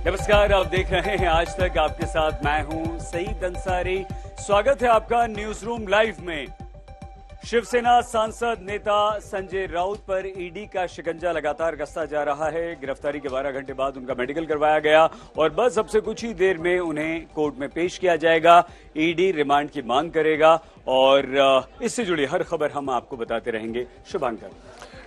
नमस्कार, आप देख रहे हैं आज तक। आपके साथ मैं हूं सईद अंसारी। स्वागत है आपका न्यूज रूम लाइव में। शिवसेना सांसद नेता संजय राउत पर ईडी का शिकंजा लगातार कसता जा रहा है। गिरफ्तारी के 12 घंटे बाद उनका मेडिकल करवाया गया और बस अब से कुछ ही देर में उन्हें कोर्ट में पेश किया जाएगा। ईडी रिमांड की मांग करेगा और इससे जुड़ी हर खबर हम आपको बताते रहेंगे। शुभांकर।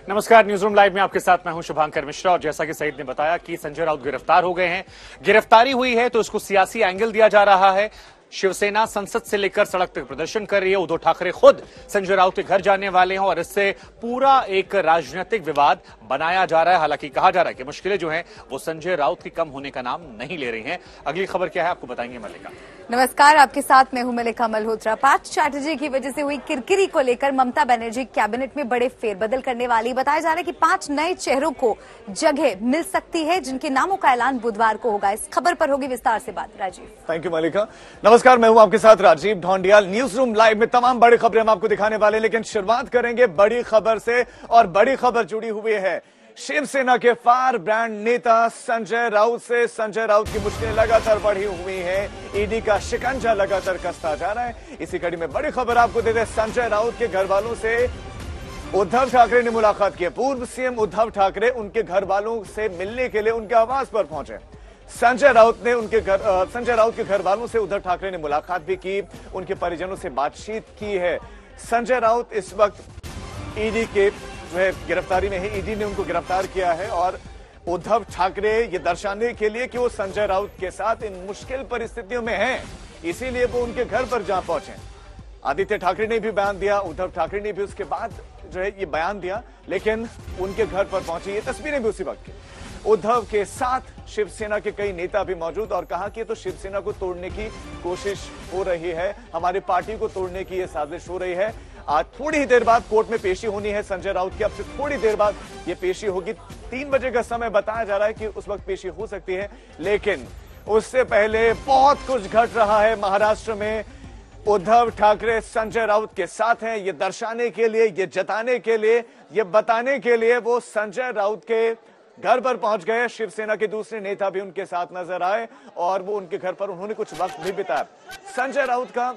नमस्कार, न्यूज रूम लाइव में आपके साथ मैं हूं शुभांकर मिश्रा। और जैसा कि सईद ने बताया कि संजय राउत गिरफ्तार हो गए हैं। गिरफ्तारी हुई है तो उसको सियासी एंगल दिया जा रहा है। शिवसेना संसद से लेकर सड़क तक प्रदर्शन कर रही है। उद्धव ठाकरे खुद संजय राउत के घर जाने वाले हैं और इससे पूरा एक राजनीतिक विवाद बनाया जा रहा है। हालांकि कहा जा रहा है कि मुश्किलें जो हैं वो संजय राउत की कम होने का नाम नहीं ले रही हैं। अगली खबर क्या है आपको बताएंगे मल्लिका। नमस्कार, आपके साथ मैं हूं मल्लिका मल्होत्रा। पार्थ चैटर्जी की वजह से हुई किरकिरी को लेकर ममता बनर्जी कैबिनेट में बड़े फेरबदल करने वाली। बताया जा रहा है कि 5 नए चेहरों को जगह मिल सकती है, जिनके नामों का ऐलान बुधवार को होगा। इस खबर पर होगी विस्तार से बात। राजीव। Thank you Mallika. नमस्कार, मैं हूं आपके साथ Rajiv Dhondiyal. News room live में तमाम बड़ी खबरें हम आपको दिखाने वाले हैं, लेकिन शुरुआत करेंगे बड़ी खबर से। और बड़ी खबर जुड़ी हुई है शिवसेना के फार ब्रांड नेता संजय राउत से। संजय राउत की मुश्किलें लगातार बढ़ी हुई हैं। ईडी का शिकंजा लगातार कसता जा रहा है। इसी कड़ी में बड़ी खबर आपको देते हैं। संजय राउत के घर वालों से उद्धव ठाकरे ने मुलाकात की। पूर्व सीएम उद्धव ठाकरे उनके घर वालों से मिलने के लिए उनके आवास पर पहुंचे। संजय राउत के घर वालों से उद्धव ठाकरे ने मुलाकात भी की, उनके परिजनों से बातचीत की है। संजय राउत इस वक्त ईडी के गिरफ्तारी में है। ईडी ने उनको गिरफ्तार किया है और उद्धव ठाकरे ये दर्शाने के लिए कि वो संजय राउत के साथ इन मुश्किल परिस्थितियों में हैं, इसीलिए वो उनके घर पर जा पहुंचे। आदित्य ठाकरे ने भी बयान दिया, उद्धव ठाकरे ने भी उसके बाद जो है ये बयान दिया, लेकिन उनके घर पर पहुंची। ये तस्वीरें भी उसी वक्त की। उद्धव के साथ शिवसेना के कई नेता भी मौजूद और कहा कि तो शिवसेना को तोड़ने की कोशिश हो रही है, हमारी पार्टी को तोड़ने की ये साजिश हो रही है। आज थोड़ी ही देर बाद कोर्ट में पेशी होनी है संजय राउत की। अब से थोड़ी देर बाद ये पेशी होगी। 3 बजे का समय बताया जा रहा है कि उस वक्त पेशी हो सकती है, लेकिन उससे पहले बहुत कुछ घट रहा है महाराष्ट्र में। उद्धव ठाकरे संजय राउत के साथ हैं, ये दर्शाने के लिए, ये जताने के लिए, ये बताने के लिए वो संजय राउत के घर पर पहुंच गए। शिवसेना के दूसरे नेता भी उनके साथ नजर आए और वो उनके घर पर उन्होंने कुछ वक्त भी बिताया। संजय राउत का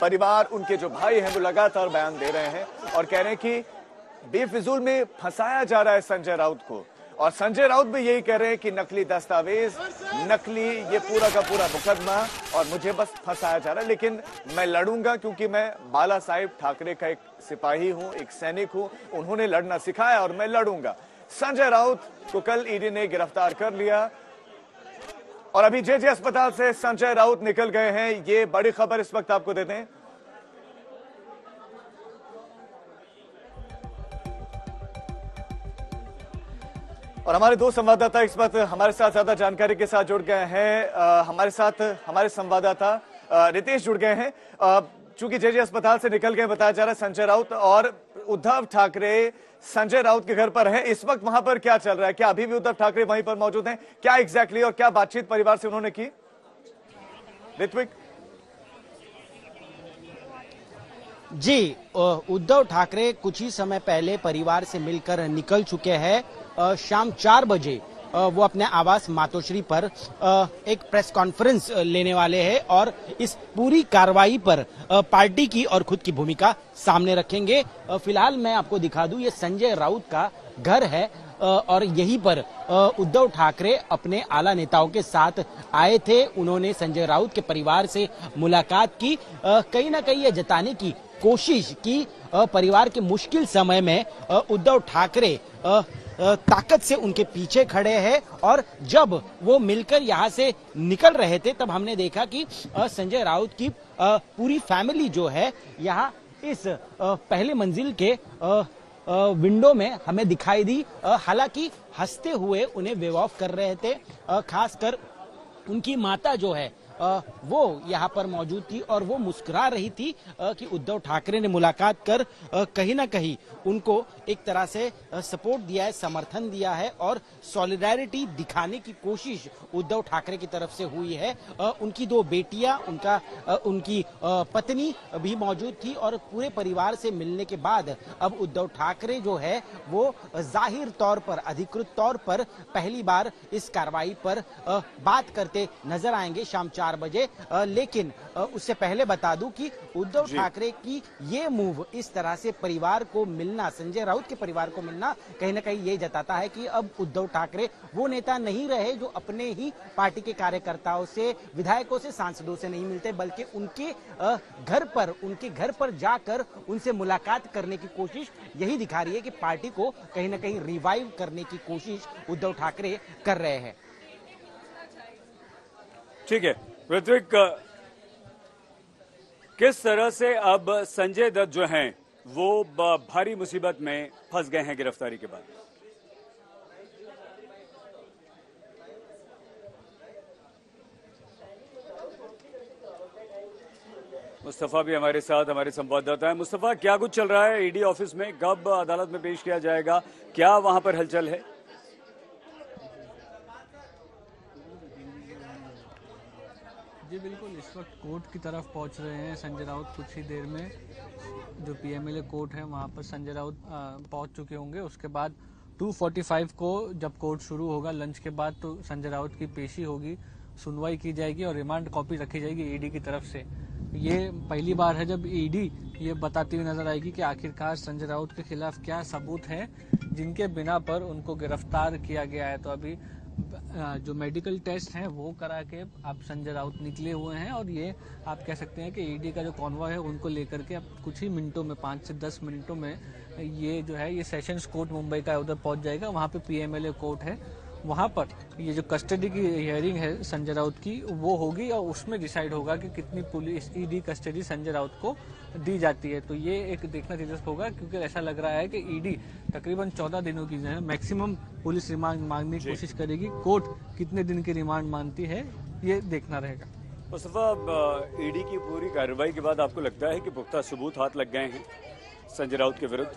परिवार, उनके जो भाई हैं वो लगातार बयान दे रहे हैं और कह रहे हैं कि बेफिजूल में फंसाया जा रहा है संजय राउत को। और संजय राउत भी यही कह रहे हैं कि नकली दस्तावेज, नकली ये पूरा का पूरा मुकदमा और मुझे बस फंसाया जा रहा है, लेकिन मैं लड़ूंगा क्योंकि मैं बाला साहेब ठाकरे का एक सिपाही हूं, एक सैनिक हूं, उन्होंने लड़ना सिखाया और मैं लड़ूंगा। संजय राउत को कल ईडी ने गिरफ्तार कर लिया और अभी जेजे अस्पताल से संजय राउत निकल गए हैं। ये बड़ी खबर इस वक्त आपको देते हैं। और हमारे 2 संवाददाता इस वक्त हमारे साथ ज्यादा जानकारी के साथ जुड़ गए हैं। हमारे साथ हमारे संवाददाता रितेश जुड़ गए हैं। चूंकि जेजे अस्पताल से निकल गए बताया जा रहा है संजय राउत, और उद्धव ठाकरे संजय राउत के घर पर हैं। इस वक्त वहां पर क्या चल रहा है? क्या अभी भी उद्धव ठाकरे वहीं पर मौजूद हैं? क्या एग्जैक्टली और क्या बातचीत परिवार से उन्होंने की? ऋत्विक जी, उद्धव ठाकरे कुछ ही समय पहले परिवार से मिलकर निकल चुके हैं। शाम 4 बजे वो अपने आवास मातोश्री पर एक प्रेस कॉन्फ्रेंस लेने वाले हैं और इस पूरी कार्रवाई पर पार्टी की और खुद की भूमिका सामने रखेंगे। फिलहाल मैं आपको दिखा दूं, ये संजय राउत का घर है और यहीं पर उद्धव ठाकरे अपने आला नेताओं के साथ आए थे। उन्होंने संजय राउत के परिवार से मुलाकात की, कहीं ना कहीं ये जताने की कोशिश की परिवार के मुश्किल समय में उद्धव ठाकरे ताकत से उनके पीछे खड़े हैं। और जब वो मिलकर यहाँ से निकल रहे थे तब हमने देखा कि संजय राउत की पूरी फैमिली जो है यहाँ इस पहले मंजिल के विंडो में हमें दिखाई दी। हालांकि हंसते हुए उन्हें वेव ऑफ कर रहे थे। खासकर उनकी माता जो है वो यहाँ पर मौजूद थी और वो मुस्कुरा रही थी कि उद्धव ठाकरे ने मुलाकात कर कहीं ना कहीं उनको एक तरह से सपोर्ट दिया है, समर्थन दिया है और सॉलिडारिटी दिखाने की कोशिश उद्धव ठाकरे की तरफ से हुई है। उनकी दो बेटियां, उनकी पत्नी भी मौजूद थी और पूरे परिवार से मिलने के बाद अब उद्धव ठाकरे जो है वो जाहिर तौर पर, अधिकृत तौर पर पहली बार इस कार्रवाई पर बात करते नजर आएंगे शाम 4 बजे। लेकिन उससे पहले बता दूं कि उद्धव ठाकरे की ये मूव, इस तरह से परिवार को मिलना, संजय राउत के परिवार को मिलना, कहीं ना कहीं ये जताता है कि अब उद्धव ठाकरे वो नेता नहीं रहे जो अपने ही पार्टी के कार्यकर्ताओं से, विधायकों से, सांसदों से नहीं मिलते, बल्कि उनके घर पर जाकर उनसे मुलाकात करने की कोशिश यही दिखा रही है कि पार्टी को कहीं ना कहीं रिवाइव करने की कोशिश उद्धव ठाकरे कर रहे हैं। ठीक है ऋत्विक, किस तरह से अब संजय दत्त जो हैं वो भारी मुसीबत में फंस गए हैं गिरफ्तारी के बाद? मुस्तफा भी हमारे साथ, हमारे संवाददाता हैं। मुस्तफा, क्या कुछ चल रहा है ईडी ऑफिस में? कब अदालत में पेश किया जाएगा? क्या वहां पर हलचल है? जी बिल्कुल, इस वक्त कोर्ट की तरफ पहुंच रहे हैं संजय राउत। कुछ ही देर में जो पीएमएलए कोर्ट है वहां पर संजय राउत पहुंच चुके होंगे। उसके बाद 2:45 को जब कोर्ट शुरू होगा लंच के बाद, तो संजय राउत की पेशी होगी, सुनवाई की जाएगी और रिमांड कॉपी रखी जाएगी ईडी की तरफ से। ये पहली बार है जब ईडी ये बताती हुई नजर आएगी कि आखिरकार संजय राउत के खिलाफ क्या सबूत हैं जिनके बिना पर उनको गिरफ्तार किया गया है। तो अभी जो मेडिकल टेस्ट हैं वो करा के अब संजय राउत निकले हुए हैं और ये आप कह सकते हैं कि ईडी का जो कॉन्वॉय है उनको लेकर के अब कुछ ही मिनटों में, 5 से 10 मिनटों में ये जो है ये सेशंस कोर्ट मुंबई का उधर पहुंच जाएगा। वहाँ पे पीएमएलए कोर्ट है, वहाँ पर ये जो कस्टडी की हियरिंग है संजय राउत की वो होगी और उसमें डिसाइड होगा कि कितनी police ED custody Sanjay Raut को दी जाती है। तो ये एक देखना दिलचस्प होगा, क्योंकि ऐसा लग रहा है कि ईडी तकरीबन 14 दिनों की मैक्सिमम पुलिस रिमांड मांगने की कोशिश करेगी। कोर्ट कितने दिन की रिमांड मानती है ये देखना रहेगा। मुस्तफा, ईडी की पूरी कार्रवाई के बाद आपको लगता है कि पुख्ता सबूत हाथ लग गए हैं संजय राउत के विरुद्ध?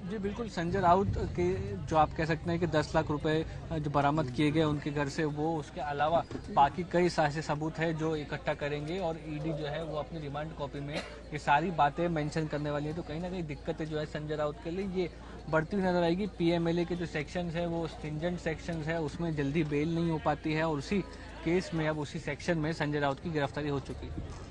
जी बिल्कुल, संजय राउत के जो आप कह सकते हैं कि 10 लाख रुपए जो बरामद किए गए उनके घर से, वो उसके अलावा बाकी कई सारे सबूत है जो इकट्ठा करेंगे और ईडी जो है वो अपनी रिमांड कॉपी में ये सारी बातें मेंशन करने वाली है। तो कहीं ना कहीं दिक्कतें जो है संजय राउत के लिए ये बढ़ती हुई नजर आएगी। पीएमएलए के जो सेक्शंस है वो स्ट्रिंजेंट सेक्शंस है, उसमें जल्दी बेल नहीं हो पाती है और उसी केस में अब उसी सेक्शन में संजय राउत की गिरफ्तारी हो चुकी है।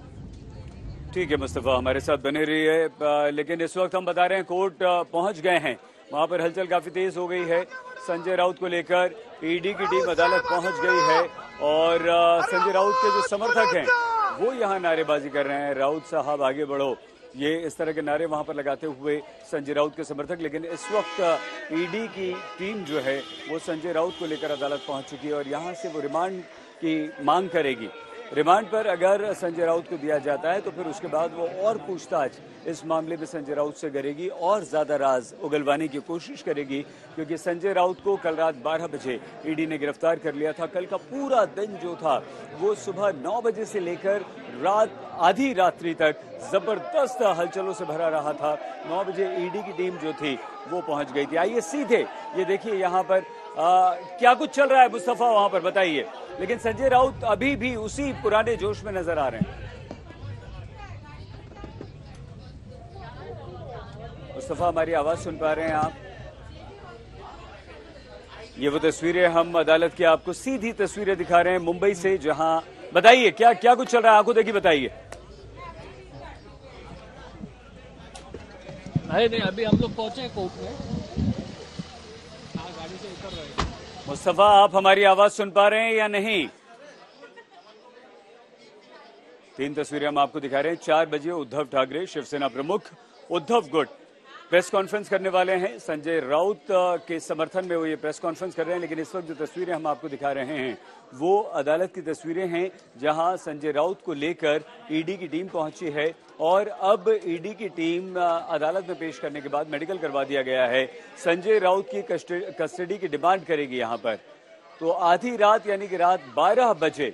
ठीक है मुस्तफा, हमारे साथ बने रहिए। लेकिन इस वक्त हम बता रहे हैं कोर्ट पहुंच गए हैं, वहां पर हलचल काफी तेज हो गई है। संजय राउत को लेकर ईडी की टीम अदालत पहुंच गई है और संजय राउत के जो समर्थक हैं वो यहां नारेबाजी कर रहे हैं, राउत साहब आगे बढ़ो, ये इस तरह के नारे वहां पर लगाते हुए संजय राउत के समर्थक। लेकिन इस वक्त ईडी की टीम जो है वो संजय राउत को लेकर अदालत पहुंच चुकी है और यहां से वो रिमांड की मांग करेगी। रिमांड पर अगर संजय राउत को दिया जाता है तो फिर उसके बाद वो और पूछताछ इस मामले में संजय राउत से करेगी और ज्यादा राज उगलवाने की कोशिश करेगी, क्योंकि संजय राउत को कल रात 12 बजे ईडी ने गिरफ्तार कर लिया था। कल का पूरा दिन जो था वो सुबह 9 बजे से लेकर रात आधी रात्रि तक जबरदस्त हलचलों से भरा रहा था। 9 बजे ईडी की टीम जो थी वो पहुंच गई थी। आइए सीधे ये देखिए यहाँ पर क्या कुछ चल रहा है मुस्तफा, वहां पर बताइए। लेकिन संजय राउत अभी भी उसी पुराने जोश में नजर आ रहे हैं। मुस्तफा, हमारी आवाज सुन पा रहे हैं आप? ये वो तस्वीरें हम अदालत की आपको सीधी तस्वीरें दिखा रहे हैं मुंबई से, जहां बताइए क्या क्या कुछ चल रहा है, आंखों देखी बताइए। नहीं, अभी हम लोग पहुंचे हैं कोर्ट में, गाड़ी से उतर रहे हैं। मुस्तफा, आप हमारी आवाज सुन पा रहे हैं या नहीं? 3 तस्वीरें हम आपको दिखा रहे हैं। 4 बजे उद्धव ठाकरे, शिवसेना प्रमुख उद्धव गुट प्रेस कॉन्फ्रेंस करने वाले हैं। संजय राउत के समर्थन में वो ये प्रेस कॉन्फ्रेंस कर रहे हैं, लेकिन इस वक्त जो तस्वीरें हम आपको दिखा रहे हैं वो अदालत की तस्वीरें हैं, जहां संजय राउत को लेकर ईडी की टीम पहुंची है और अब ईडी की टीम अदालत में पेश करने के बाद मेडिकल करवा दिया गया है। संजय राउत की कस्टडी की डिमांड करेगी यहां पर। तो आधी रात यानी कि रात 12 बजे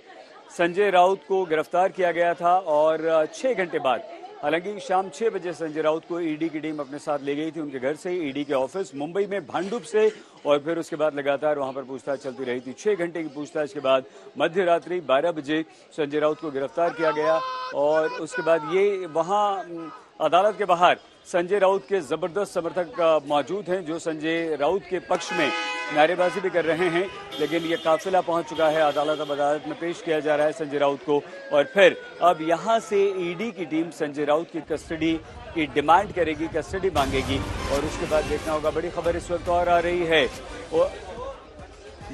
संजय राउत को गिरफ्तार किया गया था और 6 घंटे बाद, हालांकि शाम 6 बजे संजय राउत को ईडी की टीम अपने साथ ले गई थी उनके घर से, ईडी के ऑफिस मुंबई में भांडुप से, और फिर उसके बाद लगातार वहां पर पूछताछ चलती रही थी। 6 घंटे की पूछताछ के बाद मध्य रात्रि 12 बजे संजय राउत को गिरफ्तार किया गया और उसके बाद ये वहां अदालत के बाहर संजय राउत के जबरदस्त समर्थक मौजूद हैं जो संजय राउत के पक्ष में नारेबाजी भी कर रहे हैं, लेकिन ये काफिला पहुंच चुका है। अदालत में पेश किया जा रहा है संजय राउत को और फिर अब यहां से ईडी की टीम संजय राउत की कस्टडी की डिमांड करेगी, कस्टडी मांगेगी और उसके बाद देखना होगा। बड़ी खबर इस वक्त और आ रही है,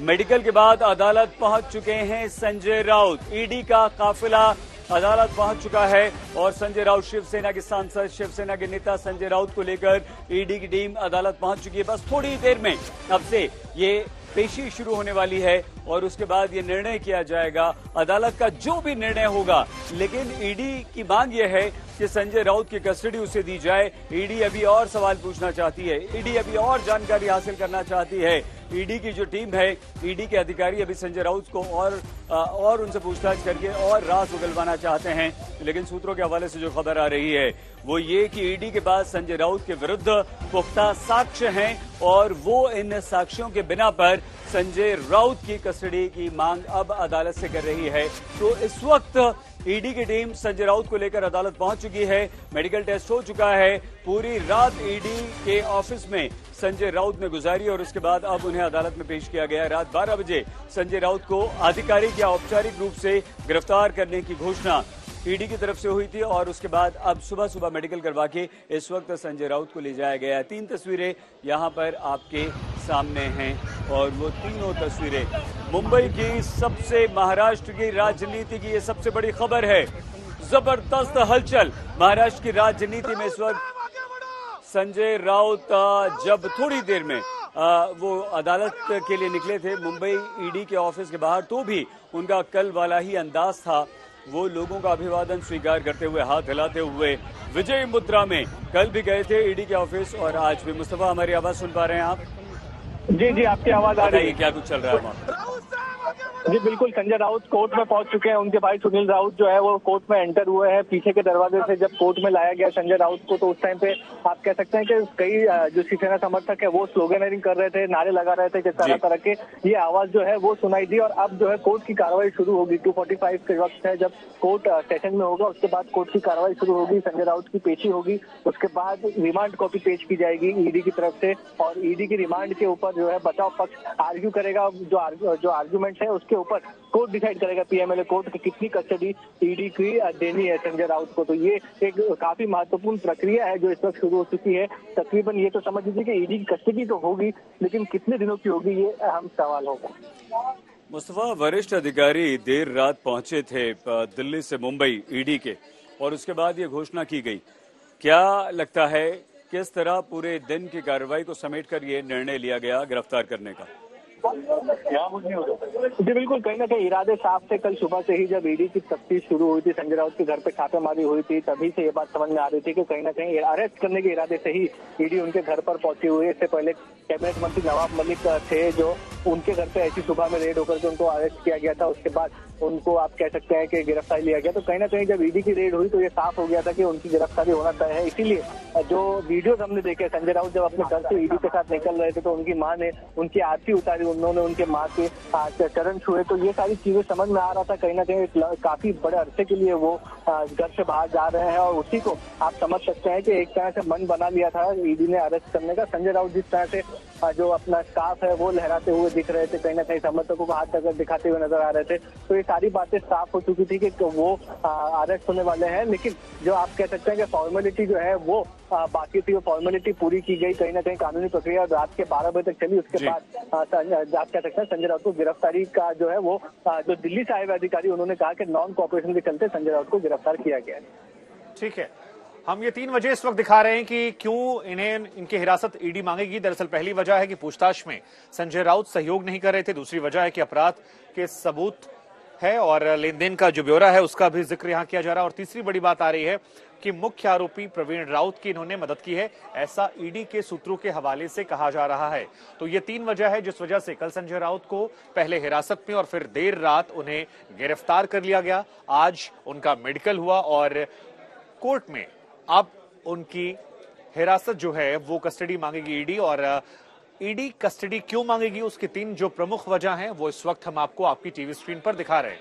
मेडिकल के बाद अदालत पहुंच चुके हैं संजय राउत। ईडी का काफिला अदालत पहुंच चुका है और संजय राउत, शिवसेना के सांसद, शिवसेना के नेता संजय राउत को लेकर ईडी की टीम अदालत पहुंच चुकी है। बस थोड़ी देर में अब से ये पेशी शुरू होने वाली है और उसके बाद ये निर्णय किया जाएगा, अदालत का जो भी निर्णय होगा। लेकिन ईडी की मांग यह है कि संजय राउत की कस्टडी उसे दी जाए। ईडी अभी और सवाल पूछना चाहती है, ईडी अभी और जानकारी हासिल करना चाहती है। ईडी की जो टीम है, ईडी के अधिकारी अभी संजय राउत को और उनसे पूछताछ करके और राज उगलवाना चाहते हैं। लेकिन सूत्रों के हवाले से जो खबर आ रही है वो ये कि ईडी के पास संजय राउत के विरुद्ध पुख्ता साक्ष्य हैं और वो इन साक्ष्यों के बिना पर संजय राउत की कस्टडी की मांग अब अदालत से कर रही है। तो इस वक्त ईडी की टीम संजय राउत को लेकर अदालत पहुंच चुकी है। मेडिकल टेस्ट हो चुका है। पूरी रात ईडी के ऑफिस में संजय राउत ने गुजारी और उसके बाद अब उन्हें अदालत में पेश किया गया। रात 12 बजे संजय राउत को आधिकारिक या औपचारिक रूप से गिरफ्तार करने की घोषणा ईडी की तरफ से हुई थी और उसके बाद अब सुबह सुबह मेडिकल करवा के इस वक्त संजय राउत को ले जाया गया है। 3 तस्वीरें यहां पर आपके सामने हैं और वो तीनों तस्वीरें मुंबई की सबसे, महाराष्ट्र की राजनीति की ये सबसे बड़ी खबर है। जबरदस्त हलचल महाराष्ट्र की राजनीति में इस वक्त। संजय राउत जब थोड़ी देर में वो अदालत के लिए निकले थे मुंबई ईडी के ऑफिस के बाहर, तो भी उनका कल वाला ही अंदाज था। वो लोगों का अभिवादन स्वीकार करते हुए, हाथ हिलाते हुए विजय मुद्रा में कल भी गए थे ईडी के ऑफिस और आज भी। मुस्तफा, हमारी आवाज सुन पा रहे हैं आप? जी, आपकी आवाज आ रही है। क्या कुछ चल रहा है वहाँ? जी बिल्कुल, संजय राउत कोर्ट में पहुंच चुके हैं। उनके भाई सुनील राउत जो है वो कोर्ट में एंटर हुए हैं। पीछे के दरवाजे से जब कोर्ट में लाया गया संजय राउत को, तो उस टाइम पे आप कह सकते हैं कि कई जो शिवसेना समर्थक है वो स्लोगनरिंग कर रहे थे, नारे लगा रहे थे कि तरह तरह के, ये आवाज जो है वो सुनाई दी। और अब जो है कोर्ट की कार्रवाई शुरू होगी। 2:45 के वक्त है जब कोर्ट सेशन में होगा, उसके बाद कोर्ट की कार्रवाई शुरू होगी। संजय राउत की पेशी होगी, उसके बाद रिमांड कॉपी पेश की जाएगी ईडी की तरफ से और ईडी की रिमांड के ऊपर जो है बचाव पक्ष आर्ग्यू करेगा। जो आर्ग्यूमेंट है उसके ऊपर कोर्ट डिसाइड करेगा, पीएमएलए कोर्ट की कितनी कस्टडी ईडी की देनी है संजय राउत को। तो ये एक काफी महत्वपूर्ण प्रक्रिया है जो इस वक्त शुरू हो चुकी है। तकरीबन ये तो समझ लीजिए कि ईडी की कस्टडी तो होगी, लेकिन कितने दिनों की होगी ये अहम सवाल होगा। मुस्तफा, वरिष्ठ अधिकारी देर रात पहुंचे थे दिल्ली से मुंबई ईडी के और उसके बाद ये घोषणा की गई। क्या लगता है किस तरह पूरे दिन की कार्रवाई को समेटकर ये निर्णय लिया गया गिरफ्तार करने का? जी बिल्कुल, कहीं ना कहीं इरादे साफ थे। कल सुबह से ही जब ईडी की तफ्तीश शुरू हुई थी, संजय राउत के घर पे छापेमारी हुई थी, तभी से ये बात समझ में आ रही थी कि कहीं ना कहीं अरेस्ट करने के इरादे से ही ईडी उनके घर पर पहुंची हुई है। इससे पहले कैबिनेट मंत्री नवाब मलिक थे जो उनके घर पे ऐसी सुबह में रेड होकर के उनको अरेस्ट किया गया था। उसके बाद उनको आप कह सकते हैं कि गिरफ्तारी लिया गया। तो कहीं ना कहीं जब ईडी की रेड हुई तो ये साफ हो गया था कि उनकी गिरफ्तारी होना तय है। इसीलिए जो वीडियोज हमने देखे, संजय राउत जब अपने घर से ईडी के साथ निकल रहे थे तो उनकी मां ने उनकी आरती उतारी, उन्होंने उनके मां के चरण छुए। तो ये सारी चीजें समझ में आ रहा था कहीं ना कहीं काफी बड़े अरसे के लिए वो घर से बाहर जा रहे हैं और उसी को आप समझ सकते हैं कि एक तरह से मन बना लिया था ईडी ने अरेस्ट करने का। संजय राउत जिस तरह से जो अपना स्कार्फ है वो लहराते हुए दिख रहे थे, कहीं ना कहीं समर्थकों को हाथ तक दिखाते हुए नजर आ रहे थे। तो ये सारी बातें साफ हो चुकी थी कि वो अरेस्ट होने वाले हैं। लेकिन जो आप कह सकते हैं कि फॉर्मेलिटी जो है वो बाकी थी, वो फॉर्मेलिटी पूरी की गई। कहीं ना कहीं कानूनी प्रक्रिया रात के 12 बजे तक चली। उसके बाद आप कह सकते हैं संजय राउत को गिरफ्तारी का जो है वो जो दिल्ली से आए हुए अधिकारी उन्होंने कहा कि नॉन कोऑपरेशन के चलते संजय राउत को गिरफ्तार किया गया है। ठीक है। हम ये 3 वजह इस वक्त दिखा रहे हैं कि क्यों इनकी हिरासत ईडी मांगेगी। दरअसल पहली वजह है कि पूछताछ में संजय राउत सहयोग नहीं कर रहे थे। दूसरी वजह है कि अपराध के सबूत है और लेन देन का जो ब्यौरा है उसका भी जिक्र यहां किया जा रहा है। और तीसरी बड़ी बात आ रही है कि मुख्य आरोपी प्रवीण राउत की इन्होंने मदद की है, ऐसा ईडी के सूत्रों के हवाले से कहा जा रहा है। तो ये 3 वजह है जिस वजह से कल संजय राउत को पहले हिरासत में और फिर देर रात उन्हें गिरफ्तार कर लिया गया। आज उनका मेडिकल हुआ और कोर्ट में अब उनकी हिरासत जो है वो कस्टडी मांगेगी ईडी। और ईडी कस्टडी क्यों मांगेगी उसकी 3 जो प्रमुख वजह हैं वो इस वक्त हम आपको आपकी टीवी स्क्रीन पर दिखा रहे हैं।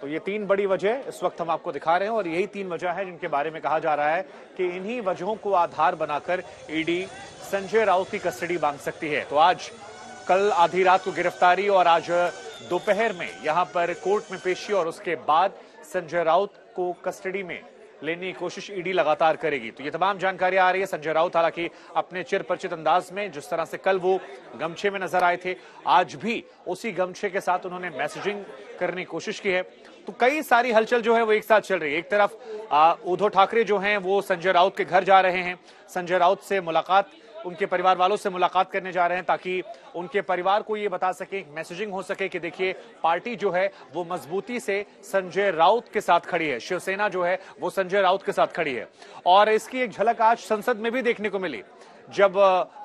तो ये 3 बड़ी वजह इस वक्त हम आपको दिखा रहे हैं और यही 3 वजह है जिनके बारे में कहा जा रहा है कि इन्हीं वजहों को आधार बनाकर ईडी संजय राउत की कस्टडी मांग सकती है। तो आज कल आधी रात को गिरफ्तारी और आज दोपहर में यहां पर कोर्ट में पेशी और उसके बाद संजय राउत को कस्टडी में लेने की कोशिश ईडी लगातार करेगी। तो ये तमाम जानकारी आ रही है। संजय राउत हालांकि अपने चिर परिचित अंदाज में जिस तरह से कल वो गमछे में नजर आए थे, आज भी उसी गमछे के साथ उन्होंने मैसेजिंग करने की कोशिश की है। तो कई सारी हलचल जो है वो एक साथ चल रही है। एक तरफ उद्धव ठाकरे जो हैं वो संजय राउत के घर जा रहे हैं, संजय राउत से मुलाकात, उनके परिवार वालों से मुलाकात करने जा रहे हैं ताकि उनके परिवार को ये बता सके, मैसेजिंग हो सके कि देखिए पार्टी जो है वो मजबूती से संजय राउत के साथ खड़ी है, शिवसेना जो है वो संजय राउत के साथ खड़ी है। और इसकी एक झलक आज संसद में भी देखने को मिली जब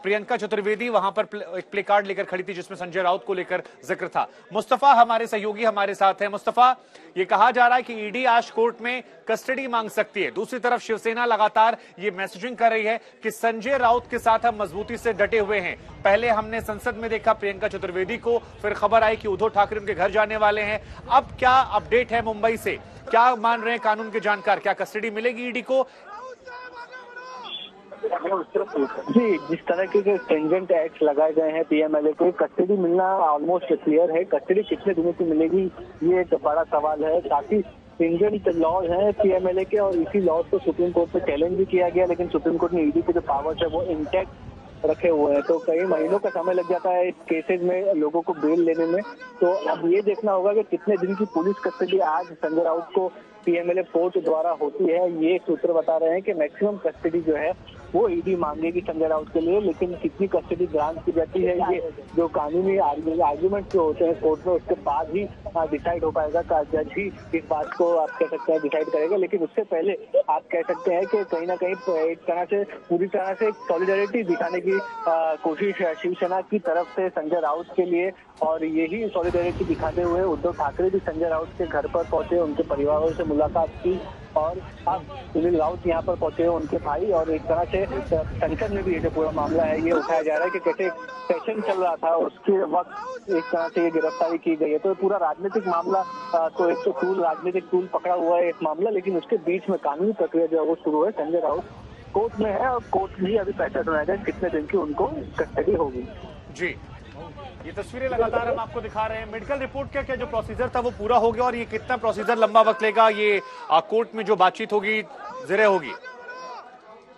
प्रियंका चतुर्वेदी वहां पर एक प्ले कार्ड लेकर खड़ी थी जिसमें संजय राउत को लेकर जिक्र था। मुस्तफा हमारे सहयोगी हमारे साथ हैं। मुस्तफा, ये कहा जा रहा है कि ईडी आज कोर्ट में कस्टडी मांग सकती है। दूसरी तरफ शिवसेना लगातार ये मैसेजिंग कर रही है कि संजय राउत के साथ हम मजबूती से डटे हुए हैं। पहले हमने संसद में देखा प्रियंका चतुर्वेदी को, फिर खबर आई कि उद्धव ठाकरे उनके घर जाने वाले हैं। अब क्या अपडेट है मुंबई से, क्या मान रहे हैं कानून के जानकार, क्या कस्टडी मिलेगी ईडी को? जी, जिस तरह के स्ट्रिंजेंट एक्ट लगाए गए हैं पीएमएलए को, कस्टडी मिलना ऑलमोस्ट क्लियर है। कस्टडी कितने दिनों की मिलेगी ये एक बड़ा सवाल है। काफी स्ट्रिंजेंट लॉज हैं पीएमएलए के और इसी लॉज को सुप्रीम कोर्ट में चैलेंज भी किया गया, लेकिन सुप्रीम कोर्ट ने ईडी के जो पावर्स है वो इंटैक्ट रखे हुए हैं। तो कई महीनों का समय लग जाता है इस केसेज में लोगों को बेल लेने में। तो अब ये देखना होगा कि कितने दिन की पुलिस कस्टडी आज संजय राउत को पीएमएलए कोर्ट द्वारा होती है। ये सूत्र बता रहे हैं कि मैक्सिमम कस्टडी जो है वो ईडी मांगेगी संजय राउत के लिए, लेकिन कितनी कस्टडी ग्रांट की जाती है ये जो कानूनी आर्गुमेंट जो होते हैं कोर्ट में उसके बाद ही डिसाइड हो पाएगा। जज ही इस बात को आप कह सकते हैं डिसाइड करेगा। लेकिन उससे पहले आप कह सकते हैं कि कहीं ना कहीं एक तरह से पूरी तरह से सॉलिडारिटी दिखाने की कोशिश है शिवसेना की तरफ से संजय राउत के लिए। और यही सॉलिडारिटी दिखाते हुए उद्धव ठाकरे भी संजय राउत के घर पर पहुंचे, उनके परिवारों से मुलाकात की और अब सुनील राउत यहाँ पर पहुंचे उनके भाई। और एक तरह से संसद में भी ये जो पूरा मामला है ये उठाया जा रहा है कि कैसे सेशन चल रहा था उसके वक्त एक तरह से ये गिरफ्तारी की गई है। तो पूरा राजनीतिक मामला तो एक तो राजनीतिक टूल पकड़ा हुआ है एक मामला, लेकिन उसके बीच में कानूनी प्रक्रिया जो है वो शुरू है। संजय राउत कोर्ट में है और कोर्ट भी अभी फैसला सुनाएगा कितने दिन की उनको कस्टडी होगी। जी, ये तस्वीरें लगातार हम आपको दिखा रहे हैं। मेडिकल रिपोर्ट का क्या जो प्रोसीजर था वो पूरा हो गया और ये कितना प्रोसीजर लंबा वक्त लेगा, ये कोर्ट में जो बातचीत होगी ज़िरे होगी?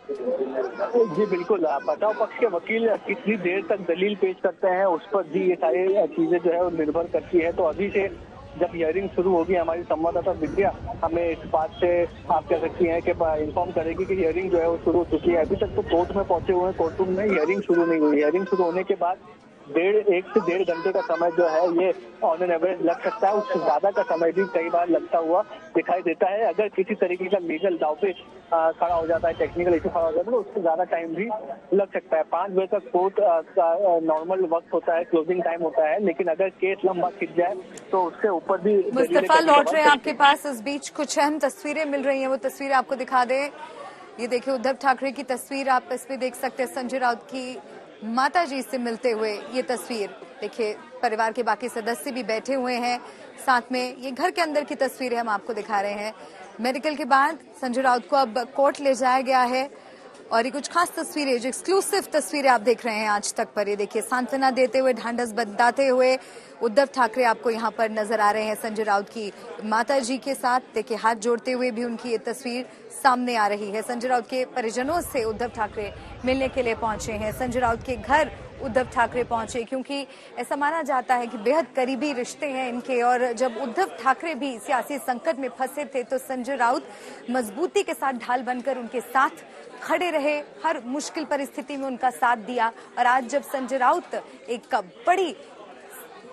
जी बिल्कुल, बचाव पक्ष के वकील कितनी देर तक दलील पेश करते हैं उस पर भी ये सारी चीजें जो है वो निर्भर करती है। तो अभी से जब हियरिंग शुरू होगी, हमारी संवाददाता विद्या हमें इस बात से आप कह सकती हैं कि इन्फॉर्म करेगी कि हियरिंग जो है वो शुरू हो चुकी है। अभी तक तो कोर्ट में पहुंचे हुए हैं, कोर्ट रूम में हियरिंग शुरू नहीं हुई। हियरिंग शुरू होने के बाद 1 से 1.5 घंटे का समय जो है ये ऑन एन एवरेज लग सकता है। उससे ज्यादा का समय भी कई बार लगता हुआ दिखाई देता है। अगर किसी तरीके का लीगल दावपेच खड़ा हो जाता है, टेक्निकल इशू खड़ा हो जाता है तो उससे ज्यादा टाइम भी लग सकता है। 5 बजे तक कोर्ट का नॉर्मल वक्त होता है, क्लोजिंग टाइम होता है, लेकिन अगर केस लंबा खिंच जाए तो उससे ऊपर भी। मुस्तफा लौट रहे हैं आपके पास, इस बीच कुछ अहम तस्वीरें मिल रही हैं, वो तस्वीर आपको दिखा दे। ये देखिए उद्धव ठाकरे की तस्वीर आप इसमें देख सकते हैं, संजय राउत की माताजी से मिलते हुए ये तस्वीर देखिए, परिवार के बाकी सदस्य भी बैठे हुए हैं साथ में। ये घर के अंदर की तस्वीरें हम आपको दिखा रहे हैं। मेडिकल के बाद संजय राउत को अब कोर्ट ले जाया गया है और ये कुछ खास तस्वीरें, जो एक्सक्लूसिव तस्वीरें आप देख रहे हैं आज तक पर, ये देखिए सांत्वना देते हुए, ढांढस बंधाते हुए उद्धव ठाकरे आपको यहाँ पर नजर आ रहे हैं संजय राउत की माताजी के साथ। देखिए हाथ जोड़ते हुए भी उनकी ये तस्वीर सामने आ रही है। संजय राउत के परिजनों से उद्धव ठाकरे मिलने के लिए पहुंचे हैं। संजय राउत के घर उद्धव ठाकरे पहुंचे, क्योंकि ऐसा माना जाता है कि बेहद करीबी रिश्ते हैं इनके। और जब उद्धव ठाकरे भी सियासी संकट में फंसे थे तो संजय राउत मजबूती के साथ ढाल बनकर उनके साथ खड़े रहे, हर मुश्किल परिस्थिति में उनका साथ दिया। और आज जब संजय राउत एक बड़ी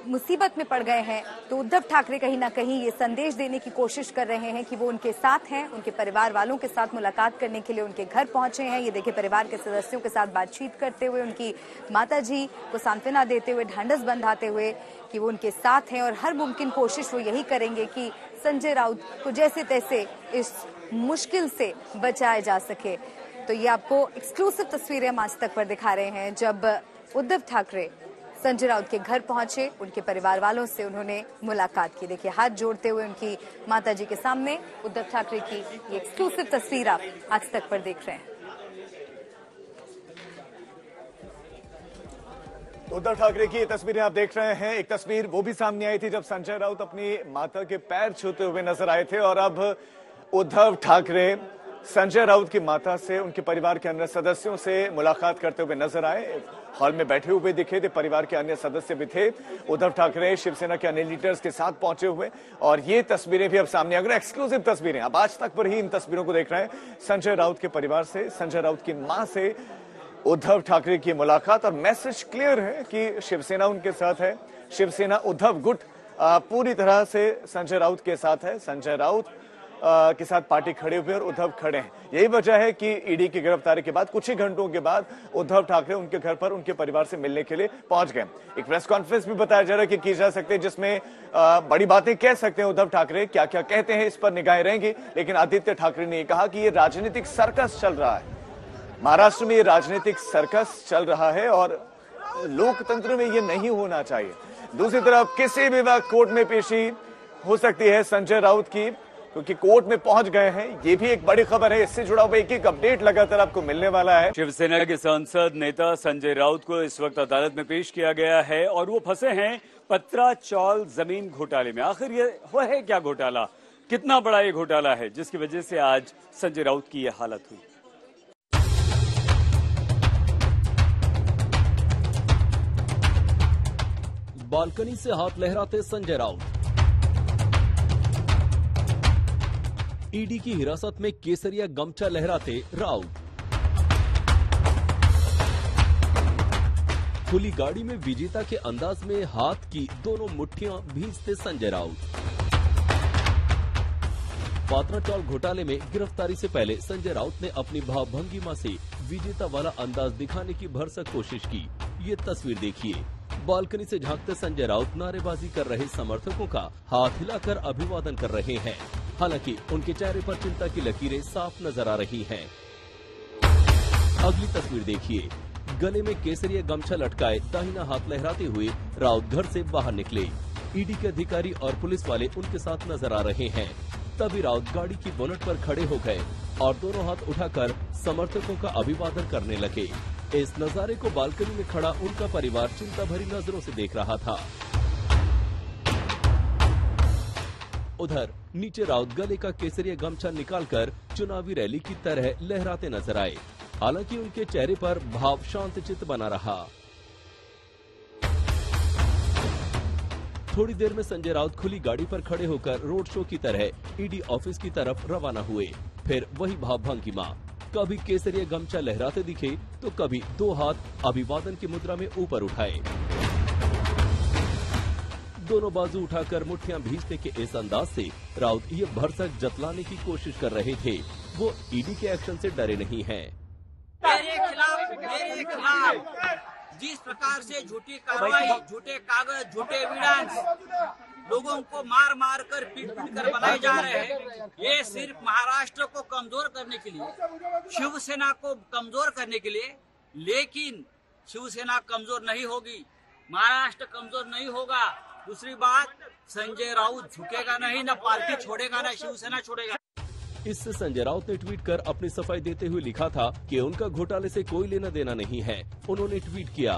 मुसीबत में पड़ गए हैं तो उद्धव ठाकरे कहीं ना कहीं ये संदेश देने की कोशिश कर रहे हैं कि वो उनके साथ हैं। उनके परिवार वालों के साथ मुलाकात करने के लिए उनके घर पहुंचे हैं। ये देखिए, परिवार के सदस्यों के साथ बातचीत करते हुए, उनकी माताजी को सांत्वना देते हुए, ढांढस बंधाते हुए कि वो उनके साथ हैं और हर मुमकिन कोशिश वो यही करेंगे कि संजय राउत को जैसे तैसे इस मुश्किल से बचाया जा सके। तो ये आपको एक्सक्लूसिव तस्वीरें हम आज तक पर दिखा रहे हैं। जब उद्धव ठाकरे संजय राउत के घर पहुंचे, उनके परिवार वालों से उन्होंने मुलाकात की। देखिए, हाथ जोड़ते हुए उनकी माताजी के सामने उद्धव ठाकरे की ये एक्सक्लूसिव तस्वीर आप आज तक पर देख रहे हैं। उद्धव ठाकरे की ये तस्वीरें आप देख रहे हैं। एक तस्वीर वो भी सामने आई थी जब संजय राउत अपनी माता के पैर छूते हुए नजर आए थे, और अब उद्धव ठाकरे संजय राउत की माता से, उनके परिवार के अन्य सदस्यों से मुलाकात करते हुए नजर आए। हॉल में बैठे हुए दिखे थे, परिवार के अन्य सदस्य भी थे। उद्धव ठाकरे शिवसेना के अन्य लीडर्स के साथ पहुंचे हुए, और ये तस्वीरें भी अब सामने अगर एक्सक्लूसिव तस्वीरें अब आज तक पर ही इन तस्वीरों को देख रहे हैं। संजय राउत के परिवार से, संजय राउत की मां से उद्धव ठाकरे की मुलाकात, और मैसेज क्लियर है कि शिवसेना उनके साथ है। शिवसेना उद्धव गुट पूरी तरह से संजय राउत के साथ है। संजय राउत के साथ पार्टी खड़े हुए और उद्धव खड़े हैं। यही वजह है कि ईडी की गिरफ्तारी के बाद कुछ ही घंटों के बाद उद्धव ठाकरे उनके घर पर उनके परिवार से मिलने के लिए पहुंच गए। एक प्रेस कॉन्फ्रेंस भी बताया जा रहा है कि जा सकते हैं, जिसमें बड़ी बातें कह सकते हैं उद्धव ठाकरे। क्या क्या कहते हैं इस पर निगाहें रहेंगी, लेकिन आदित्य ठाकरे ने कहा कि ये राजनीतिक सर्कस चल रहा है। महाराष्ट्र में ये राजनीतिक सर्कस चल रहा है और लोकतंत्र में ये नहीं होना चाहिए। दूसरी तरफ किसी भी वक्त कोर्ट में पेशी हो सकती है संजय राउत की, क्योंकि कोर्ट में पहुंच गए हैं। ये भी एक बड़ी खबर है। इससे जुड़ा हुआ एक अपडेट लगातार आपको मिलने वाला है। शिवसेना के सांसद नेता संजय राउत को इस वक्त अदालत में पेश किया गया है और वो फंसे हैं पत्रा चौल जमीन घोटाले में। आखिर ये वो है क्या घोटाला, कितना बड़ा ये घोटाला है जिसकी वजह से आज संजय राउत की ये हालत हुई। बालकनी से हाथ लहराते संजय राउत। ईडी की हिरासत में केसरिया गमछा लहराते राउत। खुली गाड़ी में विजेता के अंदाज में हाथ की दोनों मुट्ठियां भींचते संजय राउत। पात्रा चौल घोटाले में गिरफ्तारी से पहले संजय राउत ने अपनी भावभंगिमा से विजेता वाला अंदाज दिखाने की भरसक कोशिश की। ये तस्वीर देखिए। बालकनी से झांकते संजय राउत नारेबाजी कर रहे समर्थकों का हाथ हिलाकर अभिवादन कर रहे हैं। हालांकि उनके चेहरे पर चिंता की लकीरें साफ नजर आ रही हैं। अगली तस्वीर देखिए। गले में केसरिया गमछा लटकाए दाहिना हाथ लहराते हुए राउत घर से बाहर निकले। ईडी के अधिकारी और पुलिस वाले उनके साथ नजर आ रहे हैं। तभी राउत गाड़ी की बोनट पर खड़े हो गए और दोनों हाथ उठाकर समर्थकों का अभिवादन करने लगे। इस नजारे को बालकनी में खड़ा उनका परिवार चिंता भरी नजरों से देख रहा था। उधर नीचे राउत गले का केसरिया गमछा निकालकर चुनावी रैली की तरह लहराते नजर आए। हालांकि उनके चेहरे पर भाव शांतचित्त बना रहा। थोड़ी देर में संजय राउत खुली गाड़ी पर खड़े होकर रोड शो की तरह ईडी ऑफिस की तरफ रवाना हुए। फिर वही भावभंगिमा, कभी केसरिया गमछा लहराते दिखे तो कभी दो हाथ अभिवादन की मुद्रा में ऊपर उठाए। दोनों बाजू उठाकर मुट्ठियां भींचने के इस अंदाज से राउत ये भरसक जतलाने की कोशिश कर रहे थे वो ईडी के एक्शन से डरे नहीं हैं। मेरे खिलाफ जिस प्रकार से झूठी कार्रवाई, झूठे कागज, झूठे एविडेंस लोगों को मार मार कर पीट कर बनाए जा रहे हैं, ये सिर्फ महाराष्ट्र को कमजोर करने के लिए, शिवसेना को कमजोर करने के लिए। लेकिन शिवसेना कमजोर नहीं होगी, महाराष्ट्र कमजोर नहीं होगा। दूसरी बात, संजय राउत झुकेगा नहीं, न पार्टी छोड़ेगा, न शिवसेना छोड़ेगा। इससे संजय राउत ने ट्वीट कर अपनी सफाई देते हुए लिखा था कि उनका घोटाले से कोई लेना देना नहीं है। उन्होंने ट्वीट किया,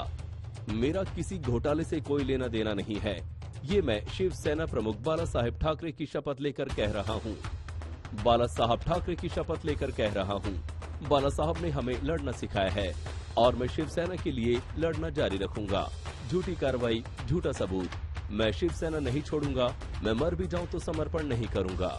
मेरा किसी घोटाले से कोई लेना देना नहीं है। ये मैं शिवसेना प्रमुख बाला साहेब ठाकरे की शपथ लेकर कह रहा हूँ। बाला साहब ठाकरे की शपथ लेकर कह रहा हूँ। बाला साहब ने हमें लड़ना सिखाया है और मैं शिवसेना के लिए लड़ना जारी रखूंगा। झूठी कार्रवाई, झूठा सबूत, मैं शिवसेना नहीं छोड़ूंगा, मैं मर भी जाऊं तो समर्पण नहीं करूंगा।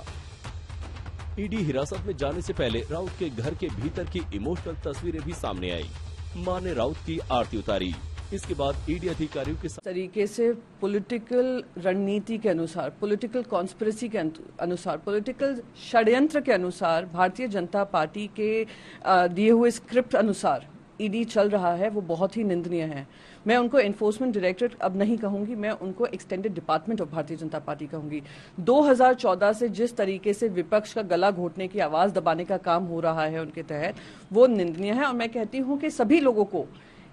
ईडी हिरासत में जाने से पहले राउत के घर के भीतर की इमोशनल तस्वीरें भी सामने आई। मां ने राउत की आरती उतारी। इसके बाद ईडी अधिकारियों के तरीके से पॉलिटिकल रणनीति के अनुसार, पॉलिटिकल कॉन्स्पिरेसी के अनुसार, पॉलिटिकल षड्यंत्र के अनुसार, भारतीय जनता पार्टी के दिए हुए स्क्रिप्ट अनुसार ईडी चल रहा है, वो बहुत ही निंदनीय है। मैं उनको एनफोर्समेंट डायरेक्टरेट अब नहीं कहूंगी, मैं उनको extended department of Bharatiya Janata party कहूंगी। 2014 से जिस तरीके से विपक्ष का गला घोटने की, आवाज दबाने का काम हो रहा है उनके तहत, वो निंदनीय है। और मैं कहती हूं कि सभी लोगों को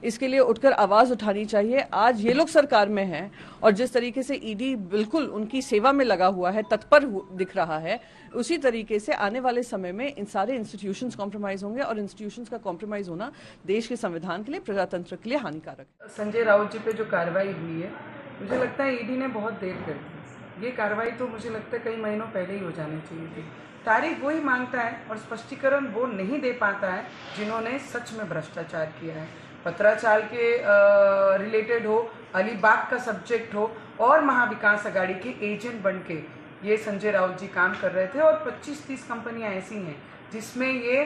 इसके लिए उठकर आवाज उठानी चाहिए। आज ये लोग सरकार में हैं और जिस तरीके से ईडी बिल्कुल उनकी सेवा में लगा हुआ है, तत्पर दिख रहा है, उसी तरीके से आने वाले समय में इन सारे इंस्टीट्यूशंस कॉम्प्रोमाइज होंगे और इंस्टीट्यूशंस का कॉम्प्रोमाइज होना देश के संविधान के लिए, प्रजातंत्र के लिए हानिकारक है। संजय राउत जी पे जो कार्रवाई हुई है, मुझे लगता है ईडी ने बहुत देर कर दी। ये कार्रवाई तो मुझे लगता है कई महीनों पहले ही हो जानी चाहिए थी। तारीख वही मांगता है और स्पष्टीकरण वो नहीं दे पाता है जिन्होंने सच में भ्रष्टाचार किया है। पत्राचाल के रिलेटेड हो, अलीबाग का सब्जेक्ट हो और महाविकास अघाड़ी के एजेंट बन के ये संजय राउत जी काम कर रहे थे। और 25-30 कंपनियां ऐसी हैं जिसमें ये